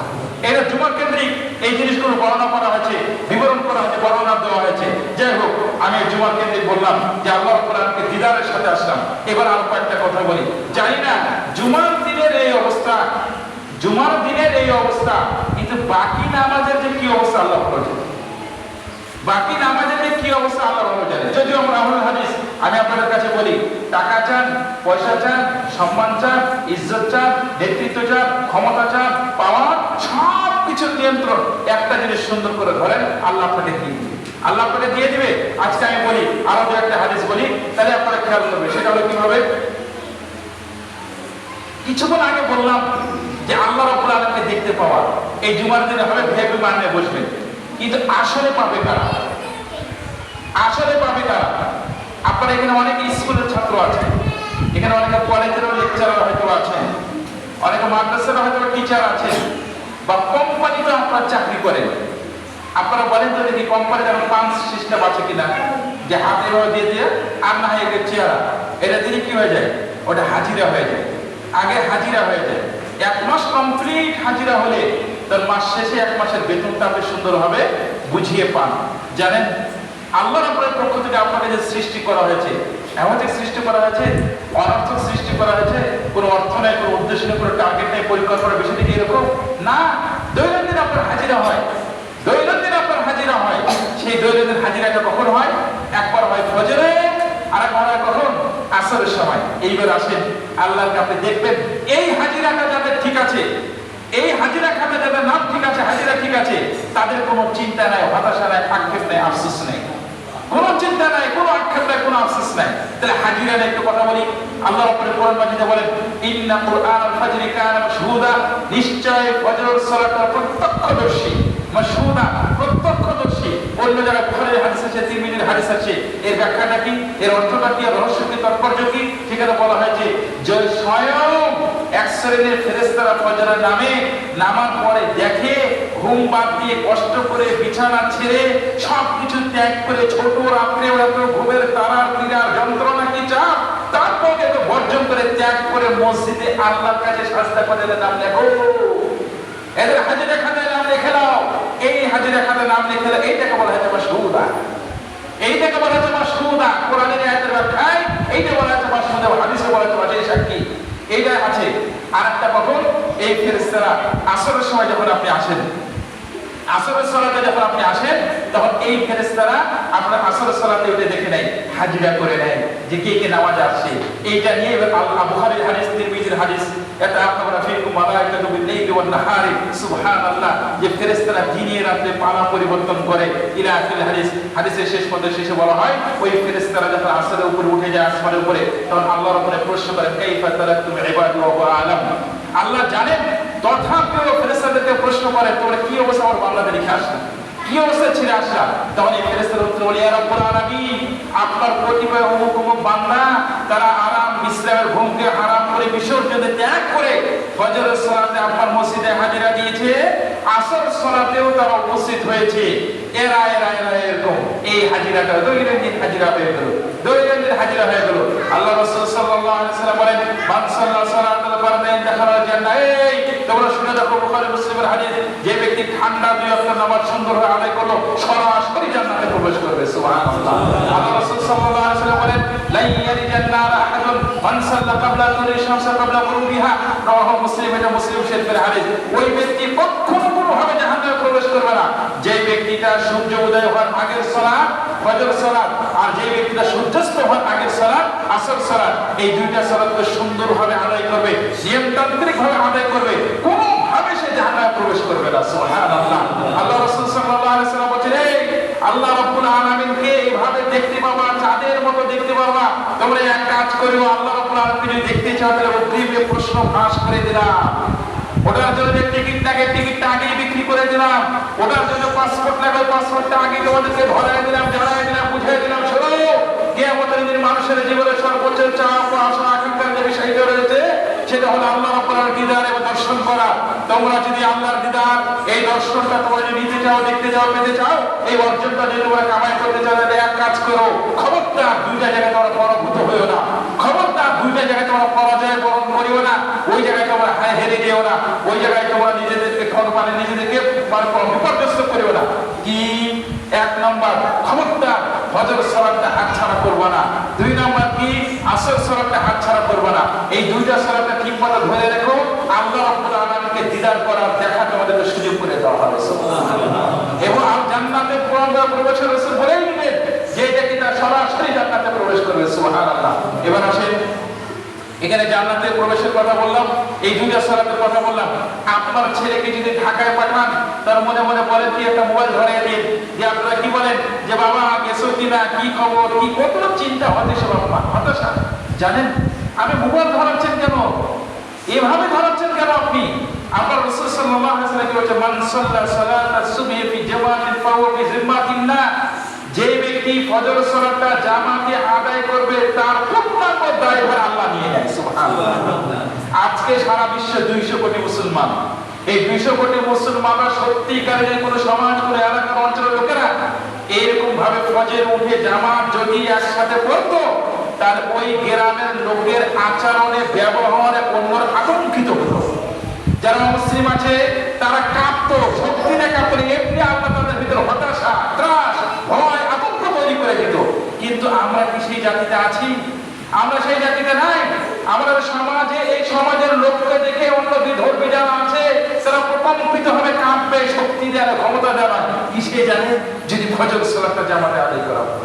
এটা জুমার কেন্দ্রিক এই জিনিসগুলো বর্ণনা করা হয়েছে, বিবরণ করা হয়েছে, বর্ণনা দেওয়া হয়েছে। যাই হোক, আমি জুমার কেন্দ্রিক বললাম যে আল্লাহর কোরআনকে দিদারের সাথে আসলাম। এবার আরো কয়েকটা কথা বলি। জানি না জুমার দিনের এই অবস্থা, কিন্তু বাকি নামাজের যে কি অবস্থা আল্লাহ ভালো জানে। বাকি নামাজের যে কি অবস্থা আল্লাহ ভালো জানে। যদিও আমরা আহলে হাদিস, আমি আপনাদের কাছে বলি, টাকা চান, পয়সা চান, সম্মান চান, ইজ্জত চান, নেতৃত্ব চান, ক্ষমতা চান, পাওয়ার, সব কিছুর নিয়ন্ত্রণ একটা জিনিস সুন্দর করে ধরেন, আল্লাহ আপনাকে দিয়ে দিবে। আজকে আমি বলি, আরো দু একটা হাদিস বলি, তাহলে আপনারা খেয়াল করবেন। সেটা হলো কিভাবে? কিছুক্ষণ আগে বললাম যে আল্লাহ রাব্বুল আলামিনকে দেখতে পাওয়া এই জুমার দিনে হবে, ভিআইপি মানে বসবেন। কিন্তু আসলে পাবে কারা? আপনারা এখানে অনেক স্কুলের ছাত্র আছেন, এখানে অনেকে কলেজেরও লেকচারার হয়তো আছেন, অনেকে মাদ্রাসার হয়তো টিচার আছেন, বা কোম্পানিতে আপনারা চাকরি করেন। আপনারা বলেন তো দেখি, কোম্পানিতে পাঞ্চ সিস্টেম আছে কিনা, যে হাতে দিয়ে আর না হয় চেহারা, এটা দিলে কি হয়ে যায়? ওটা হাজিরা হয়ে যায়। আগে হাজিরা হয়ে যায়, 1 মাস কমপ্লিট হাজিরা হলে তার মাস শেষে 1 মাসের বেতনটা আপনি সুন্দরভাবে বুঝিয়ে পান। জানেন, আল্লাহ রাব্বুল পক্ষ থেকে আপনাকে যে সৃষ্টি করা হয়েছে, এমন যে সৃষ্টি করা হয়েছে, অনর্থক সৃষ্টি করা হয়েছে, কোনো অর্থ নেই, কোনো উদ্দেশ্য নেই, কোনো টার্গেট নেই, পরিকল্পনার বিষয়টি কি এরকম না। দৈনন্দিন আপনার হাজিরা হয়, সেই দৈনন্দিন হাজিরাটা কখন হয়? একবার হয় ফজরে, আর একবার হয় কখন? আসর আসরের সময়। এইবার আসেন আল্লাহকে আপনি দেখবেন এই হাজিরাটা যাদের ঠিক আছে, এই হাজিরা খাতে যাদের নাম ঠিক আছে, হাজিরা ঠিক আছে, তাদের কোনো চিন্তা নাই, হতাশা নাই, আক্ষেপ নাই, আফসোস নাই, কোনো চিন্তা নাই, কোনো আক্ষেপ নাই, কোনো আফসোস নাই। তাহলে হাজিরা নিয়ে একটু কথা বলি। আল্লাহ রাব্বুল কোরআন মাজিদে বলেন ইন্না কুরআনাল ফাজরি কানা মাশহুদা, নিশ্চয় ফজরের সালাতটা প্রত্যক্ষদর্শী, মাশহুদা প্রত্যক্ষদর্শী। অন্য জায়গায় বুখারীর হাদিস আছে, তিরমিজির হাদিস আছে। এর ব্যাখ্যাটা কি, এর অর্থটা কি, রহস্য কি, তাৎপর্য কি? সেখানে বলা হয় যে স্বয়ং এক শ্রেণীর ফেরেশতারা ফজরের নামার পরে দেখে, ঘুম বাদ দিয়ে কষ্ট করে বিছানা ছেড়ে সবকিছু ত্যাগ করে, ছোট রাত্রে এত ঘুমের তারার পীড়ার যন্ত্রণা কি চাপ, তারপরে এত বর্জন করে ত্যাগ করে মসজিদে আল্লাহর কাছে সাজদা করে নাম লেখো, এদের হাজিরা খাতায় নাম লিখে দাও। এই হাজিরা খাতায় নাম লিখে দাও, এইটাকে বলা হচ্ছে মাশহুদা, এইটাকে বলা হচ্ছে মাশহুদা। কোরআনের আয়াতের ব্যাখ্যায় এইটা বলা হচ্ছে মাশহুদা, হাদিসে বলা হচ্ছে মাশহুদা সাক্ষী। এইটা আছে। আরেকটা কখন, এই ফেরেশতারা আসরের সময় যখন আপনি আসেন, আসরের সালাতে যখন আপনি আসেন, তখন এই ফেরেশতারা আপনার আসরের সালাতে উঠে দেখে নেয়, হাজিরা করে নেয় যে কে কে নামাজে আসছে। এইটা নিয়ে বুখারীর হাদিস, তিরমিজির হাদিস, এটা আপনারা ফিকুম মালাইকাতু বিল-লাইলি ওয়ান-নাহারি, সুবহানাল্লাহ, যে ফেরেশতারা দিনে রাতে পালা পরিবর্তন করে। ইলা আখির হাদিস, হাদিসের শেষ পর্যায়ে শেষে বলা হয় ওই ফেরেশতারা যখন আসরের উপরে উঠে যায়, আসমানের উপরে, তখন আল্লাহর উপরে প্রশ্ন করে কাইফা তারাকতুম ইবাদি ওয়া হুয়া আলাম। আল্লাহ জানেন, তথাপিও ফেরেশতাদেরকে প্রশ্ন করে তোমরা কি অবস্থা আমার বান্দাদের রেখে আসলা, কি অবস্থা ছেড়ে আসলা? তখন এই ফেরেশতারা উত্তর বলে, ইয়া রাব্বুল আলামিন, আপনার কতিপয় অমুক অমুক বান্দা তারা আরাম বিশ্রামের ঘুমকে হারাম করে বিসর্জনে ত্যাগ করে ফজরের সালাতে আপনার মসজিদে হাজিরা দিয়েছে, আসর সালাতেও তারা উপস্থিত হয়েছে। এরা এরকম এই হাজিরাটা দৈনন্দিন হাজিরা হয়ে গেল, দৈনন্দিন হাজিরা হয়ে গেল। আল্লাহ রাসূল সাল্লাল্লাহু আলাইহি ওয়াসাল্লাম বলেন মান সাল্লা সালাতাল ফারদাইন দাখালাল জান্নাহ। এই তোমরা শুনে দেখো, বুখারী মুসলিমের হাদিস, যে ব্যক্তি ঠান্ডা দুই ওয়াক্ত নামাজ সুন্দরভাবে আদায় করলো, সরাসরি জান্নাতে প্রবেশ করবে। সুবহানাল্লাহ। আল্লাহ রাসূল সাল্লাল্লাহু আলাইহি ওয়াসাল্লাম বলেন লা ইয়ারিজান নার আহাদুন মান সাল্লা ক্বাবলা তুরি শামসা ক্বাবলা গুরুবিহা, রাওয়াহু মুসলিম। এটা মুসলিম শরীফের হাদিস। ওই ব্যক্তি কখনো কোনোভাবে জাহান্নামে প্রবেশ করবে না যে ব্যক্তিটা সূর্য উদয় হওয়ার আগের সালাত ফজর সালাত, আর যে ব্যক্তিটা সূর্যাস্ত হওয়ার আগের সালাত আসর সালাত, এই দুইটা সালাতকে সুন্দরভাবে আদায় করবে, নিয়মতান্ত্রিক ভাবে আদায় করবে, কোনোভাবে সে জাহান্নামে প্রবেশ করবে না। সুবহানাল্লাহ। আল্লাহ রাসূল সাল্লাল্লাহু আলাইহি ওয়াসাল্লাম বলেন আল্লাহ রাব্বুল আলামিনকে এইভাবে দেখতে পাবা, চাঁদের মতো দেখতে পাবা। তোমরা এক কাজ করিও, আল্লাহ রাব্বুল আলামিনকে যদি দেখতে চাও তাহলে অগ্রিমে প্রশ্ন ফাঁস করে দিলাম, ওটার জন্য যে টিকিট লাগে টিকিটটা আগেই বিক্রি করে দিলাম, ওটার জন্য পাসপোর্ট লাগে পাসপোর্টটা আগে তোমাদেরকে ধরাই দিলাম, জানাই দিলাম, বুঝিয়ে দিলাম। শোনো, কিয়ামতের দিন মানুষের জীবনে সর্বোচ্চ চাপ ও আশা আকাঙ্ক্ষার যে বিষয়টা রয়েছে সেটা হলো আল্লাহ রাব্বুল আলামিনের দিদার এবং দর্শন করা। তোমরা যদি আল্লাহর দিদার, এই দর্শনটা তোমরা যদি নিতে চাও, দেখতে চাও, পেতে চাও, এই অর্জনটা যদি তোমরা কামাই করতে চাও, তাহলে এক কাজ করো, খবরদার দুইটা জায়গায় তোমরা পরাভূত হইও না, খবরদার দুইটা জায়গায় তোমরা পরাজয় বরণ করিও না, ওই জায়গায় তোমরা হেরে যেও না, ওই জায়গায় তোমরা নিজেদেরকে নিজেদেরকে বিপর্যস্ত করিও না। কি? এক নম্বর, খবরদার ফজর সালাতটা হাতছাড়া করবা না। দুই নম্বর কি? আসর সালাতটা হাতছাড়া করবা না। এই দুইটা সালাতটা ঠিকমতো ধরে রেখো, আল্লাহ রাব্বুল আলামিনকে দিদার করার, দেখা তোমাদেরকে সুযোগ করে দেওয়া হবে। সুবহানাল্লাহ। এবং জান্নাতে প্রবেশের রাসূল বলেই দিলেন যে ব্যক্তি তার সরাসরি জান্নাতে প্রবেশ করবে। সুবহানাল্লাহ। এবার আসেন, এখানে জান্নাতে প্রবেশের কথা বললাম, এই দুইটা সালাতের কথা বললাম। আপনার ছেলেকে যদি ঢাকায় পাঠান, তার মনে মনে বলেন কি একটা মোবাইল ধরিয়ে দিন, যে আপনারা কি বলেন যে বাবা গেছো কিনা, কি খবর, কি কত চিন্তা, হতাশা, বাবা হতাশা। জানেন আমি মোবাইল ধরাচ্ছেন কেন, এভাবে ধরাচ্ছেন কেন আপনি? আবার রাসূল সাল্লাল্লাহু আলাইহি ওয়াসাল্লাম কি বলেছে, মান সাল্লা সালাতাস সুবহি ফি জামাতিন ফাহুয়া ফি জিম্মাতিল্লাহ। যে ব্যক্তি ফজর সালাতটা জামাতে আদায় করবে, তার পূর্ণাঙ্গ দায়ভার আল্লাহ নিয়ে নেয়। সুবহানাল্লাহ। আজকে সারা বিশ্বে 200 কোটি মুসলমান, এই 200 কোটি মুসলমানরা সত্যিকারের কোন সমাজ, কোন এলাকার অঞ্চলের লোকেরা এরকম ভাবে ফজর উঠে জামাত যদি একসাথে পড়তো, তার ওই গ্রামের লোকের আচরণে, ব্যবহারে অন্যরা আতঙ্কিত হতো। যারা মুসলিম আছে তারা কাঁপতো, শক্তিতে কাঁপতো, এমনি আল্লাহ তাদের ভিতরে হতাশা, ত্রাস, ভয়, আতঙ্ক তৈরি করে দিত। কিন্তু আমরা কি সেই জাতিতে আছি? আমরা সেই জাতিতে নাই। আমাদের সমাজে, এই সমাজের লোককে দেখে অন্য বিধর্মী যারা আছে তারা প্রকম্পিত হবে, কাঁপবে, শক্তি দেওয়ার ক্ষমতা দেওয়া। কি সে জানে যদি ফজর সালাতটা জামাতে আদায় করা হয়?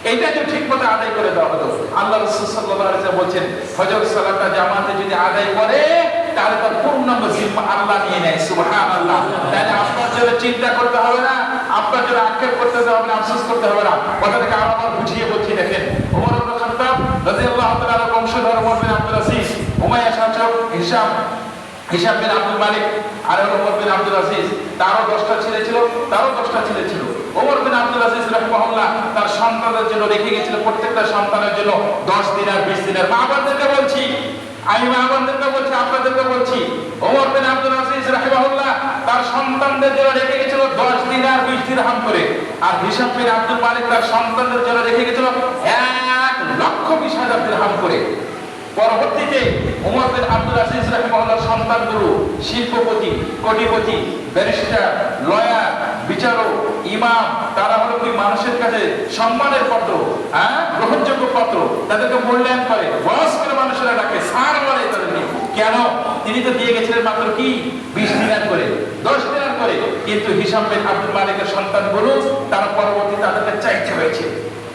এইটা যদি ঠিক মতো আদায় করে দেওয়া হতো। আল্লাহ রাসূল সাল্লাল্লাহু আলাইহি ওয়াসাল্লাম বলছেন ফজর সালাতটা জামাতে যদি আদায় করে তাহলে তার পূর্ণাঙ্গ জিম্মা আল্লাহ নিয়ে নেয়। সুবহানাল্লাহ। তাহলে আপনার জন্য চিন্তা করতে হবে না, আপনার জন্য আক্ষেপ করতে হবে না, আফসোস করতে হবে না। কথাটাকে আবার বুঝিয়ে বলছি দেখেন। ওমর ইবনে খাত্তাব রাদিয়াল্লাহু তাআলা বংশধর ওমর বিন আব্দুল আজিজ, উমাইয়া শাসক হিশাম বিন আব্দুল মালিক আর ওমর বিন আব্দুল আজিজ, তারও 10টা ছেলে ছিল। ওমর বিন আব্দুল আজিজ রাহিমাহুল্লাহ তার সন্তানদের জন্য রেখে গিয়েছিল, প্রত্যেকটা সন্তানের জন্য 10 দিনার 20 দিনার। মা বোনদেরকে বলছি, আমি মা বোনদেরকে বলছি, আপনাদেরকে বলছি, ওমর বিন আব্দুল আজিজ রাহিমাহুল্লাহ তার সন্তানদের জন্য রেখে গিয়েছিল 10 দিনার 20 দিরহাম করে। আর হিশাম বিন আব্দুল মালিক তার সন্তানদের জন্য রেখে গিয়েছিল 1,20,000 দিরহাম করে। পরবর্তীতে ওমর বিন আব্দুল আজিজ রাহিমাহুল্লাহর সন্তানগুলো শিল্পপতি, কোটিপতি, ব্যারিস্টার, লয়ার, বিচারক, ইমাম, তারা হলো কি মানুষের কাছে সম্মানের পাত্র, গ্রহণযোগ্য পাত্র, তাদেরকে মূল্যায়ন করে, বয়স করে মানুষেরা ডাকে, স্যার বলে তাদেরকে। কেন? তিনি তো দিয়ে গেছিলেন মাত্র কি 20 দিনার করে, 10 দিনার করে। কিন্তু হিশাম বিন আব্দুল মালিকের সন্তানগুলো তারা পরবর্তী তাদেরকে চাইতে হয়েছে,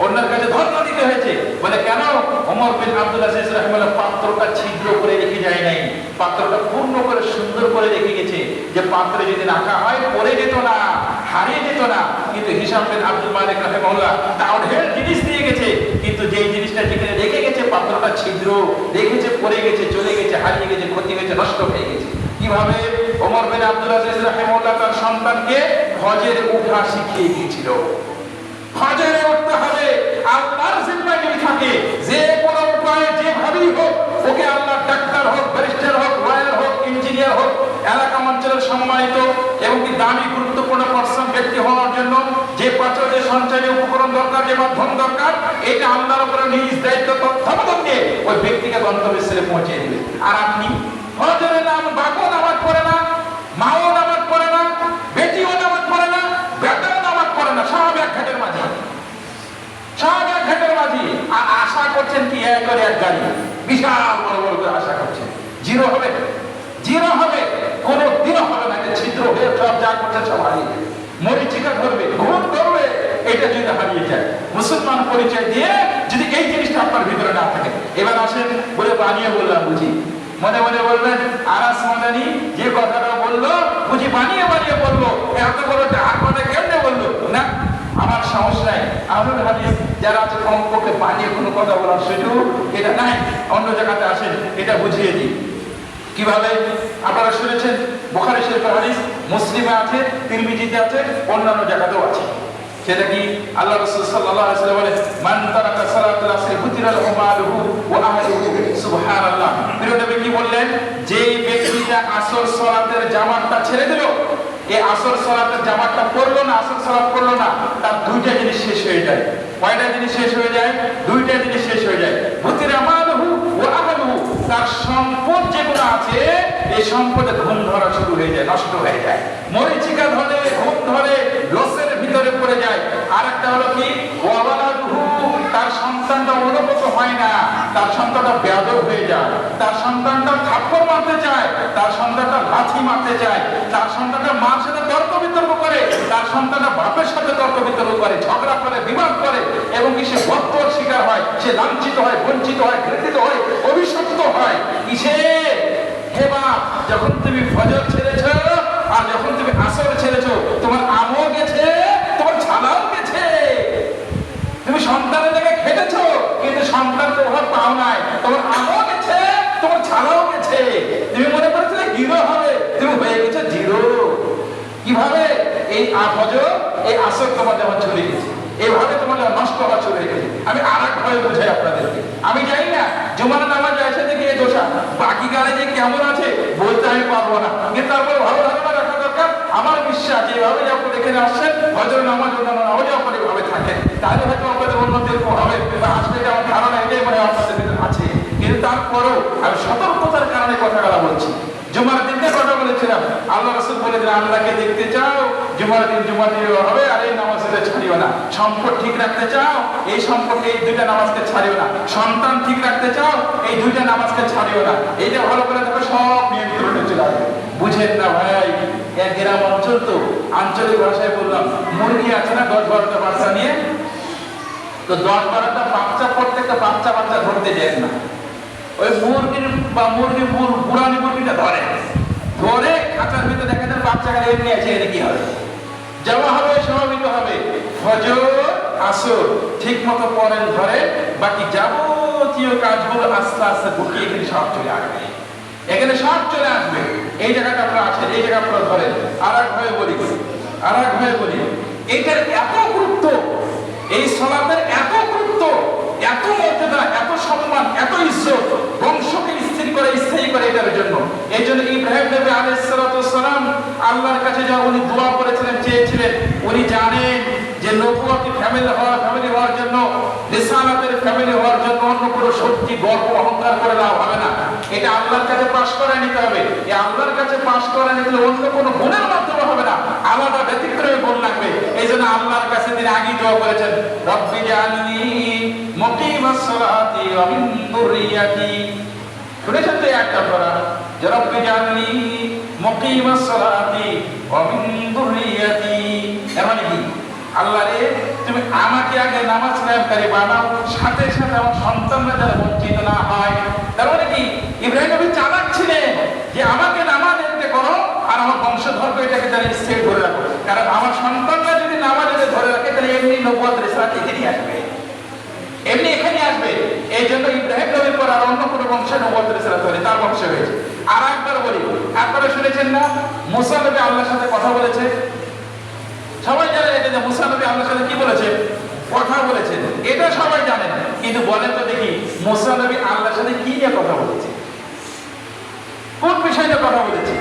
অন্যের কাছে ধর্ম দিতে হয়েছে। বলে কেন? ওমর বিন আব্দুল আজিজ রাহিমাহুল্লাহ পাত্রটা ছিদ্র করে রেখে যায় নাই, পাত্রটা পূর্ণ করে সুন্দর করে রেখে গেছে, যে পাত্রে যদি রাখা হয় পড়ে যেত না, হারিয়ে যেত না। কিন্তু হিশাম বিন আব্দুল মালিক রাহিমাহুল্লাহ তাও ঢের জিনিস দিয়ে গেছে, কিন্তু যেই জিনিসটা যেখানে রেখে গেছে পাত্রটা ছিদ্র রেখেছে, পড়ে গেছে, চলে গেছে, হারিয়ে গেছে, ক্ষতি হয়েছে, নষ্ট হয়ে গেছে। কিভাবে? ওমর বিন আব্দুল আজিজ রাহিমাহুল্লাহ তার সন্তানকে ফজরে ওঠা শিখিয়ে দিয়েছিল। ফজরে উঠতে হবে, আল্লাহর জিম্মায় যদি থাকে, যে কোনো উপায়ে যেভাবেই হোক ওকে আল্লাহ ডাক্তার হোক, ব্যারিস্টার হোক, লয়ার হোক, ইঞ্জিনিয়ার হোক, এলাকা অঞ্চলের সম্মানিত এবং কি দামি গুরুত্বপূর্ণ পার্সন ব্যক্তি হওয়ার জন্য যে পাঁচটা যে সঞ্চয় উপকরণ দরকার, যে মাধ্যম দরকার, এটা আল্লাহর উপরে নিজ দায়িত্ব তত্ত্বাবধান দিয়ে ওই ব্যক্তিকে গন্তব্যস্থলে পৌঁছে দেবে। আর আপনি ফজরের নাম বাকও নামাজ পড়ে না, মাও নামাজ পড়ে না, বেটিও নামাজ পড়ে না, বেটাও নামাজ পড়ে না, সব এক ঘাটের মাঝে, সব এক ঘাটের মাঝে। আর আশা করছেন কি এক করে এক গাড়ি, বিশাল বড় বড় করে আশা করছেন। জিরো হবে, জিরো হবে, কোনো দিনও হবে না। এটা ছিদ্র হয়ে সব যা করছে সব হারিয়ে যাবে, মরিচিকা ধরবে, ঘুম ধরবে। এটা যদি হারিয়ে যায়, মুসলমান পরিচয় দিয়ে যদি এই জিনিসটা আপনার ভিতরে না থাকে। এবার আসেন বলে বানিয়ে বললাম বুঝি, মনে মনে বলবেন আনাস মাদানী যে কথাটা বললো বুঝি বানিয়ে বানিয়ে বললো, এত বড় আর কথা কেমনে বললো? না, আমার সমস্যা নাই। আহলুল হাদিস যারা আছে কমপক্ষে বানিয়ে কোনো কথা বলার সুযোগ এটা নাই, অন্য জায়গাতে আসেন, এটা বুঝিয়ে দিই। কিভাবে? আপনারা শুনেছেন বুখারী শরীফের হাদিস, মুসলিমে আছে, তিরমিজিতে আছে, অন্যান্য জায়গাতেও আছে। সেটা কি? আল্লাহ রাসূল সাল্লাল্লাহু আলাইহি ওয়াসাল্লাম বলেন, মান তারাকা সালাতুল আসর ফুতিরা লাহু মালুহু ওয়া আহলুহু। সুবহানাল্লাহ। প্রিয় নবী কি বললেন? যে ব্যক্তিটা আসর সালাতের জামাতটা ছেড়ে দিল, এই আসর সালাতের জামাতটা পড়লো না, আসর সালাত পড়লো না, তার দুইটা জিনিস শেষ হয়ে যায়। কয়টা জিনিস শেষ হয়ে যায়? দুইটা জিনিস শেষ হয়ে যায়। ফুতিরা মালুহু ওয়া আহলুহু, তার সম্পদ যেগুলো আছে এই সম্পদে ঘুম ধরা শুরু হয়ে যায়, নষ্ট হয়ে যায়, মরিচিকা ধরে, ঘুম ধরে, লসের ভিতরে পড়ে যায়। আর একটা হলো কি? ওয়ালাদুহু, তার সন্তানটা অনুগত হয় না, তার সন্তানটা বেয়াদব হয়ে যায়, তার সন্তানটা থাপ্পড় মারতে চায়, তার সন্তানটা লাথি মারতে চায়, তার সন্তানটা মার সাথে তর্ক বিতর্ক করে, তার সন্তানটা বাপের সাথে তর্ক বিতর্ক করে, ঝগড়া করে, বিবাদ করে, এবং কি সে বক্তর শিকার হয়, সে লাঞ্ছিত হয়, বঞ্চিত হয়, ঘৃণিত হয়, অভিশপ্ত হয়। কিসে? হে বাপ, যখন তুমি ফজর ছেড়েছ আর যখন তুমি আসর ছেড়েছ, তোমার আমও গেছে, তোমার ছালাও গেছে। তুমি সন্তানের জায়গায় খেটেছ, কিন্তু সন্তানকে ওভাবে পাও নাই, তোমার আমও গেছে, তোমার ছালাও গেছে। তুমি মনে করেছিলে হিরো হবে, তুমি হয়ে গেছে জিরো। কিভাবে? এই ফজর, এই আসর তোমার যেমন চলে গেছে, এইভাবে তোমার নষ্ট হওয়া শুরু হয়ে গেছে। আমি আর এক ভাবে বুঝাই আপনাদেরকে। আমি জানি না জুমার নামাজ এসে দেখে এই দোষা বাকি গানে যে কেমন আছে বলতে আমি পারবো না, কিন্তু তারপরে ভালো ধারণা রাখা দরকার। আমার বিশ্বাস যেভাবে যখন এখানে আসছেন ফজর নামাজ অন্যান্য নামাজও আপনার এইভাবে থাকেন, তাহলে হয়তো আপনাদের উন্নতি হবে বা আসলে আমার ধারণা এটাই মনে আপনাদের ভিতরে আছে। কিন্তু তারপরেও আমি সতর্কতার কারণে কথাগুলো বলছি। জুমার দিনকে কথা বলেছিলাম, আল্লাহ রাসূল বলেছিলেন আল্লাহকে দেখতে চাও, জুমার দিন জুমার দিন হবে, আর এই নামাজটা ছাড়িও না। সম্পদ ঠিক রাখতে চাও, এই সম্পর্কে এই দুইটা নামাজকে ছাড়িও না। সন্তান ঠিক রাখতে চাও, এই দুইটা নামাজকে ছাড়িও না। এইটা ভালো করে দেখো, সব নিয়ন্ত্রণে চলে আসবে। বুঝেন না ভাই? এক গ্রাম অঞ্চল তো, আঞ্চলিক ভাষায় বললাম, মুরগি আছে না 10-12টা বাচ্চা নিয়ে, তো 10-12টা বাচ্চা, প্রত্যেকটা বাচ্চা ধরতে যায় না, ওই মুরগির বুড়ানি মুরগিটা ধরে খাঁচার ভিতরে দেখা যায় বাচ্চাকে এমনি আছে, এর কি হবে, যাওয়া হবে, স্বাভাবিক হবে, ফজর আসর ঠিক মতো পড়েন, ধরে বাকি যাবতীয় কাজগুলো আস্তে আস্তে গুটিয়ে এখানে সব চলে আসবে, এখানে সব চলে আসবে। এই জায়গাটা আপনারা আছেন, এই জায়গা আপনারা ধরেন। আর এক ভাবে বলি এইটার এত গুরুত্ব, এই সালাতের এত গুরুত্ব, এত মর্যাদা, এত সম্মান, এত ইজ্জত, বংশকে স্থায়ী করে এটার জন্য। এই জন্য ইব্রাহিম নবী আলাইহিস সালাতু ওয়াস সালাম আল্লাহর কাছে যখন উনি দোয়া করেছিলেন, চেয়েছিলেন, উনি জানেন যে নবুয়তি ফ্যামিলি হওয়ার জন্য, রিসালাতের ফ্যামিলি হওয়ার জন্য অন্য কোনো শক্তি, গর্ব, অহংকার করে দেওয়া হবে না। এটা আল্লাহর কাছে পাশ করে নিতে হবে। এই আল্লাহর কাছে পাশ করে নিতে অন্য কোনো গুণের মাধ্যমে হবে না, আলাদা ব্যতিক্রমী গুণ লাগবে। এই জন্য আল্লাহর কাছে তিনি আগেই দোয়া করেছেন, রব্বি জাআলনি মুকিমাস সালাতি ওয়া মিন যুররিয়াতি। শুনেছেন তো একটা পড়া, যে রব্বি জাআলনি মুকিমাস সালাতি ওয়া মিন যুররিয়াতি। এর মানে কি, আল্লাহ রে তুমি আমাকে আগে নামাজ কায়েমকারী বানাও, সাথে সাথে আমার সন্তানরা যেন বঞ্চিত না হয়। তার মানে কি, ইব্রাহিম নবী চালাক ছিলেন যে আমাকে নামাজ এতে করো আর আমার বংশধরকে এটাকে যেন স্থির ধরে রাখো, কারণ আমার সন্তানরা যদি নামাজ এতে ধরে রাখে তাহলে এমনি নবুয়ত রিসালাত এখানেই আসবে, এখানে আসবে। এই জন্য ইব্রাহিম নবীর পর আর অন্য কোনো বংশে নবুয়ত রিসালাত হয়নি, তার বংশে হয়েছে। আর একবার বলি, আপনারা শুনেছেন না মুসা নবী আল্লাহর সাথে কথা বলেছে? সবাই জানেন এটা, যে মুসা নবী আল্লাহর সাথে কি বলেছে, কথা বলেছেন, এটা সবাই জানেন। কিন্তু বলেন তো দেখি, মুসা নবী আল্লাহর সাথে কি নিয়ে কথা বলেছে, কোন বিষয় নিয়ে কথা বলেছে?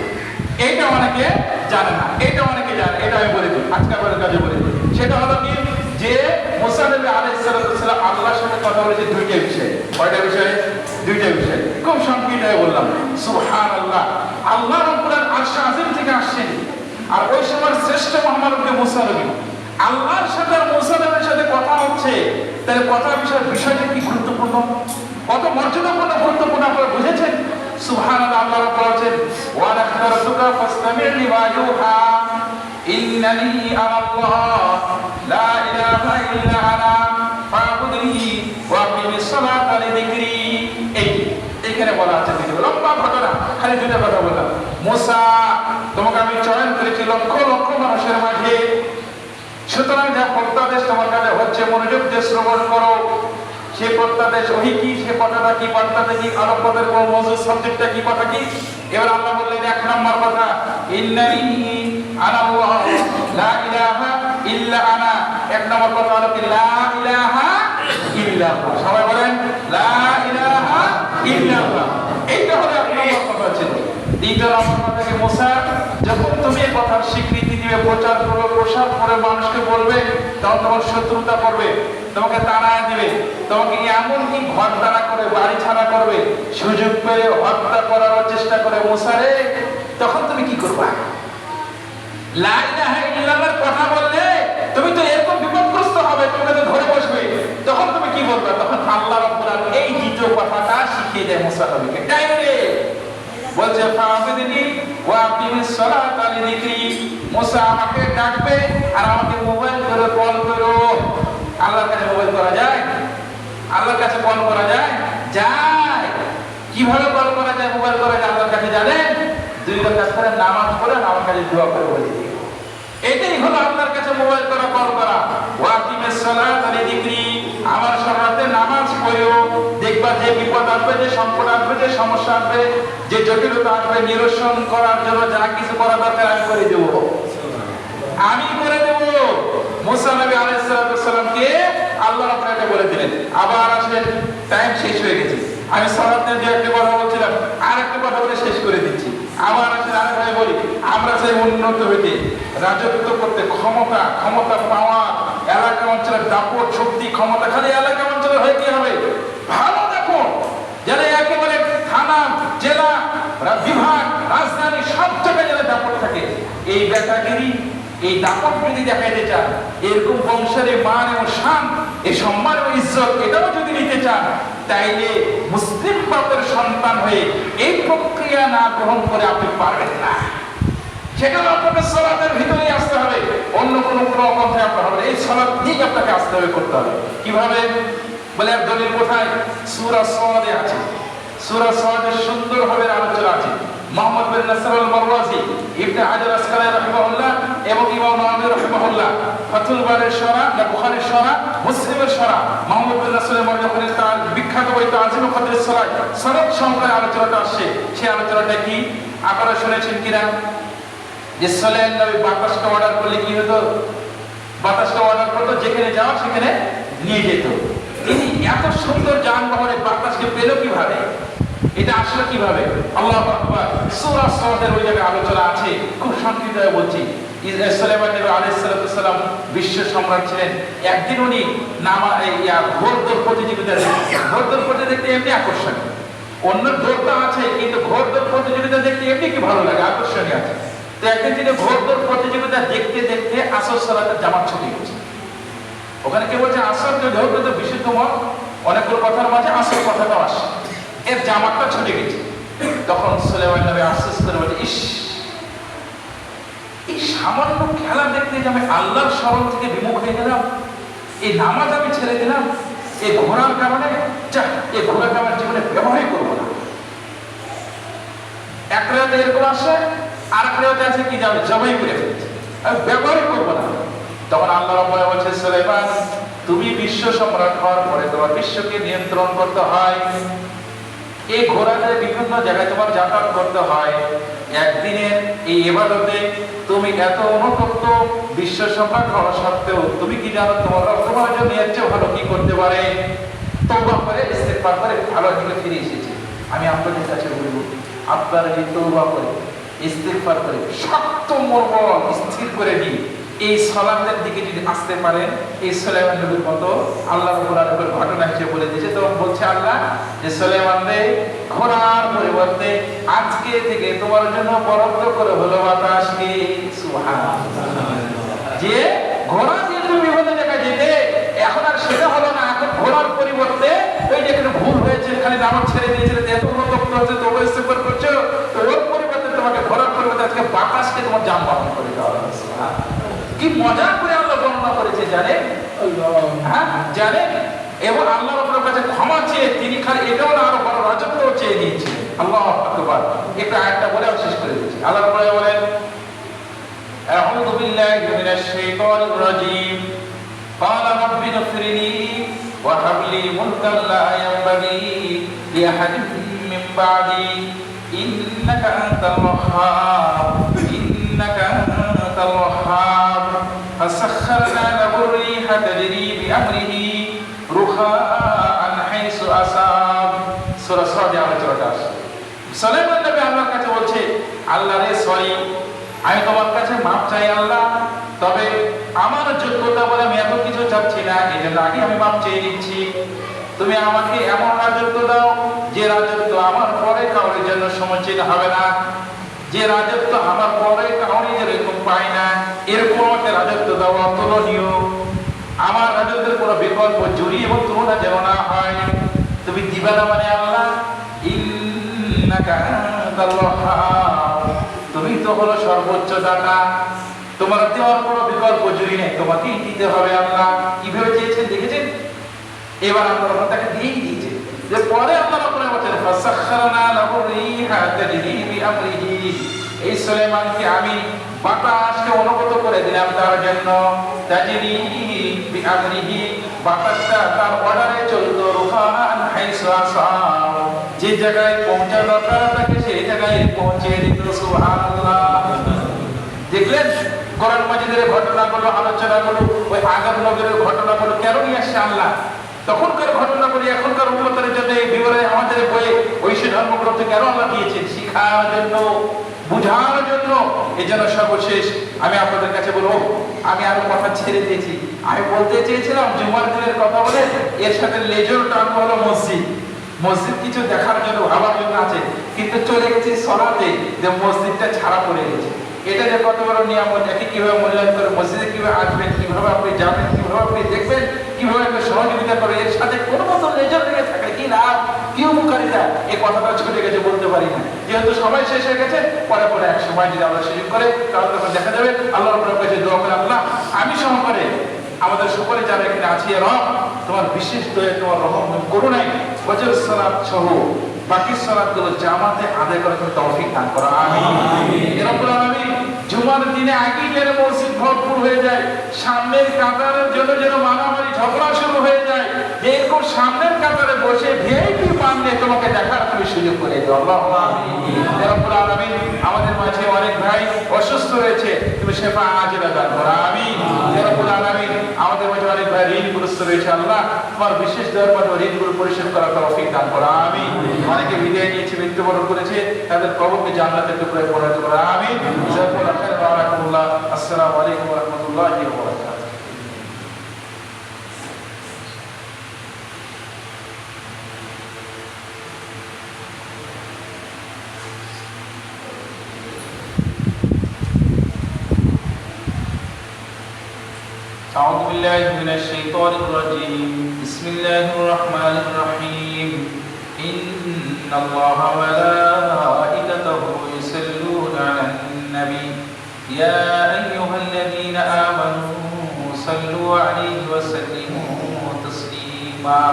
এইটা অনেকে জানে না, এটা অনেকে জানে। এটা আমি বলে দিই, আজকে আপনাদের কাছে বলে দিই। সেটা হলো কি, যে মুসা নবী আলাইহিস সালাম আল্লাহর সাথে কথা বলেছে দুইটা বিষয়ে। কয়টা বিষয়ে? দুইটা বিষয়। খুব সংক্ষিপ্ত বললাম। সুবহানাল্লাহ, আল্লাহ রাব্বুল আরশ আজিম থেকে আসছেন, আর ওই সময় শ্রেষ্ঠ মুহাম্মদ মুসা নবী, আল্লাহর সাথে মুসা নবীর সাথে কথা হচ্ছে। তাহলে কথা বিষয়টা কি গুরুত্বপূর্ণ, কত মর্যাদাপূর্ণ, গুরুত্বপূর্ণ আপনারা বুঝেছেন? সুবহানাল্লাহ, আল্লাহ রাব্বুল বলেছেন, ওয়া নাখতারতুকা ফাসতামি' লিমা ইউহা ইন্নানি আনাল্লাহ লা ইলাহা ইল্লা আনা ফা'বুদনি ওয়া আকিমিস সালাতা লিযিকরি। এইখানে বলা আছে, লম্বা ঘটনা, খালি দুইটা কথা বললাম। মুসা, তোমাকে আমি চয়ন করেছি লক্ষ লক্ষ মানুষের মাঝে, সুতরাং যা প্রত্যাদেশ তোমার কাছে হচ্ছে মনোযোগ দিয়ে শ্রবণ করো। সে প্রত্যাদেশ ওহি কি, সে কথাটা কি, বার্তাটা কি, আলোকপথের কোন মৌজুদ সাবজেক্টটা কি, কথা কি। এবার আল্লাহ বললেন এক নম্বর কথা, ইন্নানি আনাল্লাহ লা ইলাহা ইল্লা আনা। এক নম্বর কথা হলো কি, লা ইলাহা ইল্লাল্লাহ। সবাই বলেন লা ইলাহা ইল্লাল্লাহ। এইটা হলো এক নম্বর কথা ছিল। দ্বিতীয় নম্বর কথা কি, মুসা যখন তুমি এই কথার স্বীকৃতি দিবে, প্রচার করবে, প্রসার করে মানুষকে বলবে, তখন তোমার শত্রুতা করবে, তোমাকে তাড়ায় দিবে, তোমাকে এমন কি ঘর তাড়া করে, বাড়ি ছাড়া করবে, সুযোগ পেয়ে হত্যা করার চেষ্টা করে। মুসা রে, তখন তুমি কি করবা? লা ইলাহা ইল্লাল্লাহর কথা বললে তুমি তো এরকম বিপদগ্রস্ত হবে, তোমাকে তো ধরে বসবে, তখন তুমি কি বলবা? তখন আল্লাহ রাব্বুল আলামিন এই দ্বিতীয় কথাটা শিখিয়ে দেয় মুসা নবীকে ডাইরেক্ট। বলছে ফা'বুদনি ওয়া আকিমিস সালাতা লিযিকরি। মুসা আমাকে ডাকবে আর আমাকে মোবাইল করে কল করো। আল্লাহর কাছে মোবাইল করা যায়? আল্লাহর কাছে কল করা যায়? যায়। কিভাবে কল করা যায়, মোবাইল করা যায় আল্লাহর কাছে জানেন? 2 রাকাত করে নামাজ পড়ে আমার কাছে দোয়া করে বলে দিই। এটাই হলো আল্লাহর কাছে মোবাইল করা, কল করা। ওয়া আকিমিস সালাতা লিযিকরি, আমার সাথে নামাজ পড়ো। দেখবা যে বিপদ আসবে, যে সংকট আসবে, যে সমস্যা আসবে, যে জটিলতা আসবে, নিরসন করার জন্য যা কিছু করা দরকার আমি করে দেব, আমি করে দেব। মুসা নবী আলাইহিস সালামকে আল্লাহ রাব্বুল আলামিন বলে দিলেন। আবার আসেন, টাইম শেষ হয়ে গেছে, আমি সালাত নিয়ে যে একটা কথা বলছিলাম, আর একটা কথা বলে শেষ করে দিচ্ছি। আবার আসেন, আরেকভাবে বলি, আমরা চাই উন্নত হইতে, রাজত্ব করতে, ক্ষমতা পাওয়া, এলাকা অঞ্চলের দাপট, শক্তি, ক্ষমতা খালি এলাকা অঞ্চলে হয়ে কি হবে? ভালো দেখো, যারা একেবারে থানা, জেলা, বিভাগ, রাজধানী সব জায়গায় যারা দাপট থাকে, এই বেটাগিরি, এই দাপট যদি দেখাইতে চান, এরকম বংশের মান এবং শান, এই সম্মান ও ইজ্জত, এটাও যদি নিতে চান, তাইলে মুসলিম বাপের সন্তান হয়ে এই প্রক্রিয়া না গ্রহণ করে আপনি পারবেন না। সেখানে আপনাকে সালাতের ভিতরে আসতে হবে, অন্য কোনো পন্থায় আপনার হবে। এই সালাত ঠিক আপনাকে আসতে হবে, করতে হবে। কিভাবে বলে এক দলিল কোথায়? সূরা সাদে আছে। সূরা সাদে সুন্দরভাবে আলোচনা আছে। মুহাম্মদ বিন নাসর আল-মারওয়াজি, ইবনে হাজার আসকালানি রাহিমাহুল্লাহ এবং ইমাম নাওয়াবী রাহিমাহুল্লাহ ফাতুল বারির শরহ, বুখারীর শরহ, মুসলিমের শরহ, মুহাম্মদ বিন নাসর আল-মারওয়াজির তার বিখ্যাত বই তাজিম কদরের শরহ সনদ সংক্রান্ত আলোচনাটা আসছে। সেই আলোচনাটা কি আপনারা শুনেছেন কিনা? যে সালেহ নবী বাতাসটা অর্ডার করলে কি হতো? বাতাসটা অর্ডার করতো, যেখানে যাওয়া সেখানে নিয়ে যেত। তিনি এত সুন্দর যানবাহনে বাতাসকে পেল কিভাবে? এটা আসলে কিভাবে? আল্লাহু আকবার। সূরা সাদের ওই জায়গায় আলোচনা আছে, খুব সংক্ষিপ্তভাবে বলছি। সুলাইমান নবী আলাইহিস সালাম বিশ্ব সম্রাট ছিলেন। একদিন উনি ঘোড়দৌড় প্রতিযোগিতা দেখতেন। ঘোড়দৌড় প্রতিযোগিতা এমনি আকর্ষণীয়, অন্য দৌড়টা আছে কিন্তু ঘোড়দৌড় প্রতিযোগিতা দেখতে এমনি কি ভালো লাগে, আকর্ষণীয় আছে। তো একদিন তিনি ঘোড়দৌড় প্রতিযোগিতা দেখতে দেখতে আসর সালাতের জামাত ছুটে গেছে। ওখানে কে বলছে আসর, যেহেতু তো বিশুদ্ধ মত, অনেকগুলো কথার মাঝে আসর কথাটাও আসে, এর জামাতটা ছুটে গেছে। তখন সুলাইমান নবী আফসোস করে বলে, ইস, এই সামান্য খেলা দেখতে যে আমি আল্লাহর স্মরণ থেকে বিমুখ হয়ে গেলাম, এই নামাজ আমি ছেড়ে দিলাম এই ঘোড়ার কারণে। এই ঘোড়াকে আমার জীবনে ব্যবহারই করবো না। এক রেওয়াতে এরকম আসে, আর এক রেওয়াতে আছে কি যাবে জবাই করে ফেলছে, আমি ব্যবহারই করবো না। তখন আল্লাহ রাব্বুল আলামিন বলছে, সুলাইমান, তুমি বিশ্ব সম্রাট হওয়ার পরে তোমার বিশ্বকে নিয়ন্ত্রণ করতে হয়, এই ঘোড়াতে বিভিন্ন জায়গায় তোমার যাতায়াত করতে হয়। একদিনের এই ইবাদতে তুমি এত অনুতপ্ত, বিশ্ব সম্রাট হওয়া সত্ত্বেও তুমি কি জানো তোমার জন্য এর চেয়ে ভালো কি করতে পারে? তওবা করে ইস্তেগফার করে ভালো দিকে ফিরে এসেছে। আমি আপনাদের কাছে বলবো, আপনারা এই তওবা করে ইস্তেগফার করে শক্ত মনোবল স্থির করে দিন, এই সালাতের দিকে যদি আসতে পারেন, এই সুলাইমান নবীর মতো আল্লাহ রাব্বুল আলামিন ঘটনা হিসেবে বলে দিয়েছে। তখন বলছে আল্লাহ যে, সুলাইমান রে, ঘোড়ার পরিবর্তে আজকে থেকে তোমার জন্য বরাদ্দ করে হলো বাতাসকে। সুবহানাল্লাহ। যে ঘোড়া দিয়ে তুমি বিভিন্ন জায়গায় যেতে, এখন আর সেটা হলো না। এখন ঘোড়ার পরিবর্তে ওই যেখানে ভুল হয়েছে, খালি নামাজ ছেড়ে দিয়েছিলে, এত অনুতপ্ত হচ্ছে, তওবা ইস্তেগফার করছো, তো ওর পরিবর্তে তোমাকে ঘোড়ার পরিবর্তে আজকে বাতাসকে তোমার যানবাহন করে দেওয়া হবে। সুবহানাল্লাহ। কি মজা করে আল্লাহ বর্ণনা করেছে জানেন? হ্যাঁ জানেন? এবং আল্লাহ রাব্বুল কাছে ক্ষমা চেয়ে তিনি খালি এটাও না, আরো বড় রাজত্ব চেয়ে নিয়েছে। আল্লাহু আকবার। একটা আয়াতটা বলে আমি শেষ করে দিচ্ছি। আল্লাহ রাব্বুল বলেন, আউযু বিল্লাহি মিনাশ শাইতানির রাজীম, ক্বালা রাব্বি গফিরলি ওয়া হাবলি মুলকান লা ইয়ানবাগি লিআহাদিন মিন বা'দি ইন্নাকা আনতাল ওয়াহ্হাব ইন্নাকা আনতাল ওয়াহ্হাব فسخرنا له الريح تجري بأمره رخاء حيث أصاب। সূরা সাদ আলোচনাটা আসে। সুলাইমান নবী আল্লাহর কাছে বলছে, আল্লাহ রে, সরি, আমি তোমার কাছে মাপ চাই আল্লাহ, তবে আমার যোগ্যতা বলে আমি এত কিছু চাচ্ছি না, এই জন্য আগে আমি মাপ চেয়ে নিচ্ছি। তুমি আমাকে এমন রাজত্ব দাও যে রাজত্ব আমার পরে কাউরির জন্য সমীচীন হবে না, যে রাজত্ব আমার পরে কাউরি যেরকম পায় না, এরকম আমাকে রাজত্ব দাও অতুলনীয়। আমার রাজত্বের কোনো বিকল্প জুড়ি এবং তুলনা যেন না হয়। তুমি দিবা না মানে আল্লাহ, ইন্নাকা আনতাল ওয়াহ্হাব, তুমি তো হলো সর্বোচ্চ দাতা, তোমার দেওয়ার কোনো বিকল্প জুড়ি নেই, তোমাকেই দিতে হবে আল্লাহ। কিভাবে চেয়েছেন দেখেছেন? এবার আল্লাহ তাকে দিয়েই দিয়েছে। যে পরে আল্লাহ রাব্বুল বলেন, ফাসাখখারনা লাহু রিহা তাজরি বিআমরিহি, এই সুলাইমানকে আমি বাতাসকে অনুগত করে দিলাম তার জন্য, তাজরি বিআমরিহি, বাতাসটা তার অর্ডারে চলতো, রুহান হাইসু আসাব, যে জায়গায় পৌঁছা দরকার তাকে সেই জায়গায় পৌঁছে দিত। সুবহানাল্লাহ। দেখলেন কোরআন মাজিদের ঘটনাগুলো, আলোচনাগুলো, ওই আগের নবীর ঘটনাগুলো কেন নিয়ে আসছে আল্লাহ? তখনকার ঘটনাগুলি এখনকার উম্মতের জন্য এই বিবরণে আমাদের বইয়ে ঐশী ধর্মগ্রন্থে কেন আল্লাহ দিয়েছেন? শিখার জন্য, বুঝার জন্য। এই জন্য সর্বশেষ আমি আপনাদের কাছে বলবো, আমি আরো কথা ছেড়ে দিয়েছি। আমি বলতে চেয়েছিলাম জুমার দিনের কথা বলে, এর সাথে লেজর টার্ম হলো মসজিদ। মসজিদ কিছু দেখার জন্য, ভাবার জন্য আছে, কিন্তু চলে গেছি সলাতে, যে মসজিদটা ছাড়া পড়ে গেছে। এটা যে কত বড় নিয়ামত, একে কিভাবে মূল্যায়ন করে, মসজিদে কিভাবে আসবেন, কিভাবে আপনি যাবেন, কিভাবে আপনি দেখবেন, কিভাবে একটা সহযোগিতা করে, এর সাথে কোনো মতো লেজর লেগে থাকে কি লাভ, কি উপকারিতা, এই কথাটা ছুটে গেছে, বলতে পারি না। যেহেতু সবাই শেষ হয়ে গেছে, পরে পরে এক সময় যদি আমরা সুযোগ করে তাহলে তখন দেখা যাবে আল্লাহ রাব্বুল কাছে দোয়া করে, আল্লাহ আমি সহকারে আমাদের সকলে যারা এখানে আছি, রব তোমার বিশেষ দয়া, তোমার রহম করুণায় ফজর সালাত সহ বাকি সালাতগুলো জামাতে আদায় করার তৌফিক দান করো, আমিন। ইয়া রাব্বুল আলামিন, জুমার দিনে আগেই যেন মসজিদ ভরপুর হয়ে যায়, সামনের কাতারের জন্য যেন মারামারি ঝগড়া শুরু হয়ে যায়, এরকম সামনের কাতারে বসে ভিআইপি পান নিয়ে তোমাকে দেখার তুমি সুযোগ করে দাও, আল্লাহু আমিন। ইয়া রাব্বুল আলামিন, আমাদের মাঝে অনেক ভাই অসুস্থ রয়েছে, তুমি শেফা আজিলা দান করো, আমিন। ইয়া রাব্বুল আলামিন, আমাদের মাঝে অনেক ভাই ঋণগ্রস্ত রয়েছে, আল্লাহ তোমার বিশেষ দয়ার মাধ্যমে ঋণগুলো পরিশোধ করার তৌফিক দান করো, আমিন। অনেকে বিদায় নিয়েছে, মৃত্যুবরণ করেছে, তাদের কবরকে জান্নাতের টুকরায় পরিণত করো, আমিন। জাযাকুমুল্লাহু খাইরান ওয়া রাহমাতুল্লাহ। আসসালামু আলাইকুম ওয়া রাহমাতুল্লাহি ওয়া বারাকাতুহু। أعوذ بالله من الشيطان الرجيم. بسم الله الرحمن الرحيم. إن الله وملائكته يصلون على النبي يا أيها الذين آمنوا صلوا عليه وسلموا تسليما.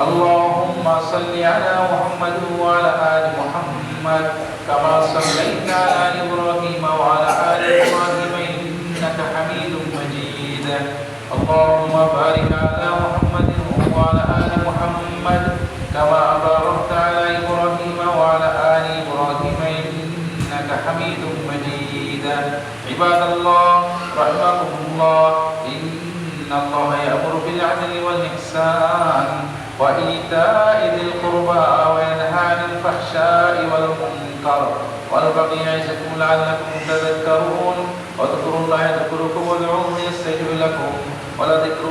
اللهم صل على محمد وعلى آل محمد كما صليت على إبراهيم وعلى آل إبراهيم إنك حميد مجيد. اللهم بارك على محمد وعلى آل محمد كما باركت على إبراهيم وعلى آل إبراهيم إنك حميد مجيد. عباد الله رحمكم الله، إن الله يأمر بالعدل والإحسان وإيتاء ذي القربى وينهى عن الفحشاء والمنكر والبغي يعظكم لعلكم تذكرون. واذكروا الله يذكركم وادعوه يستجب لكم ولذكر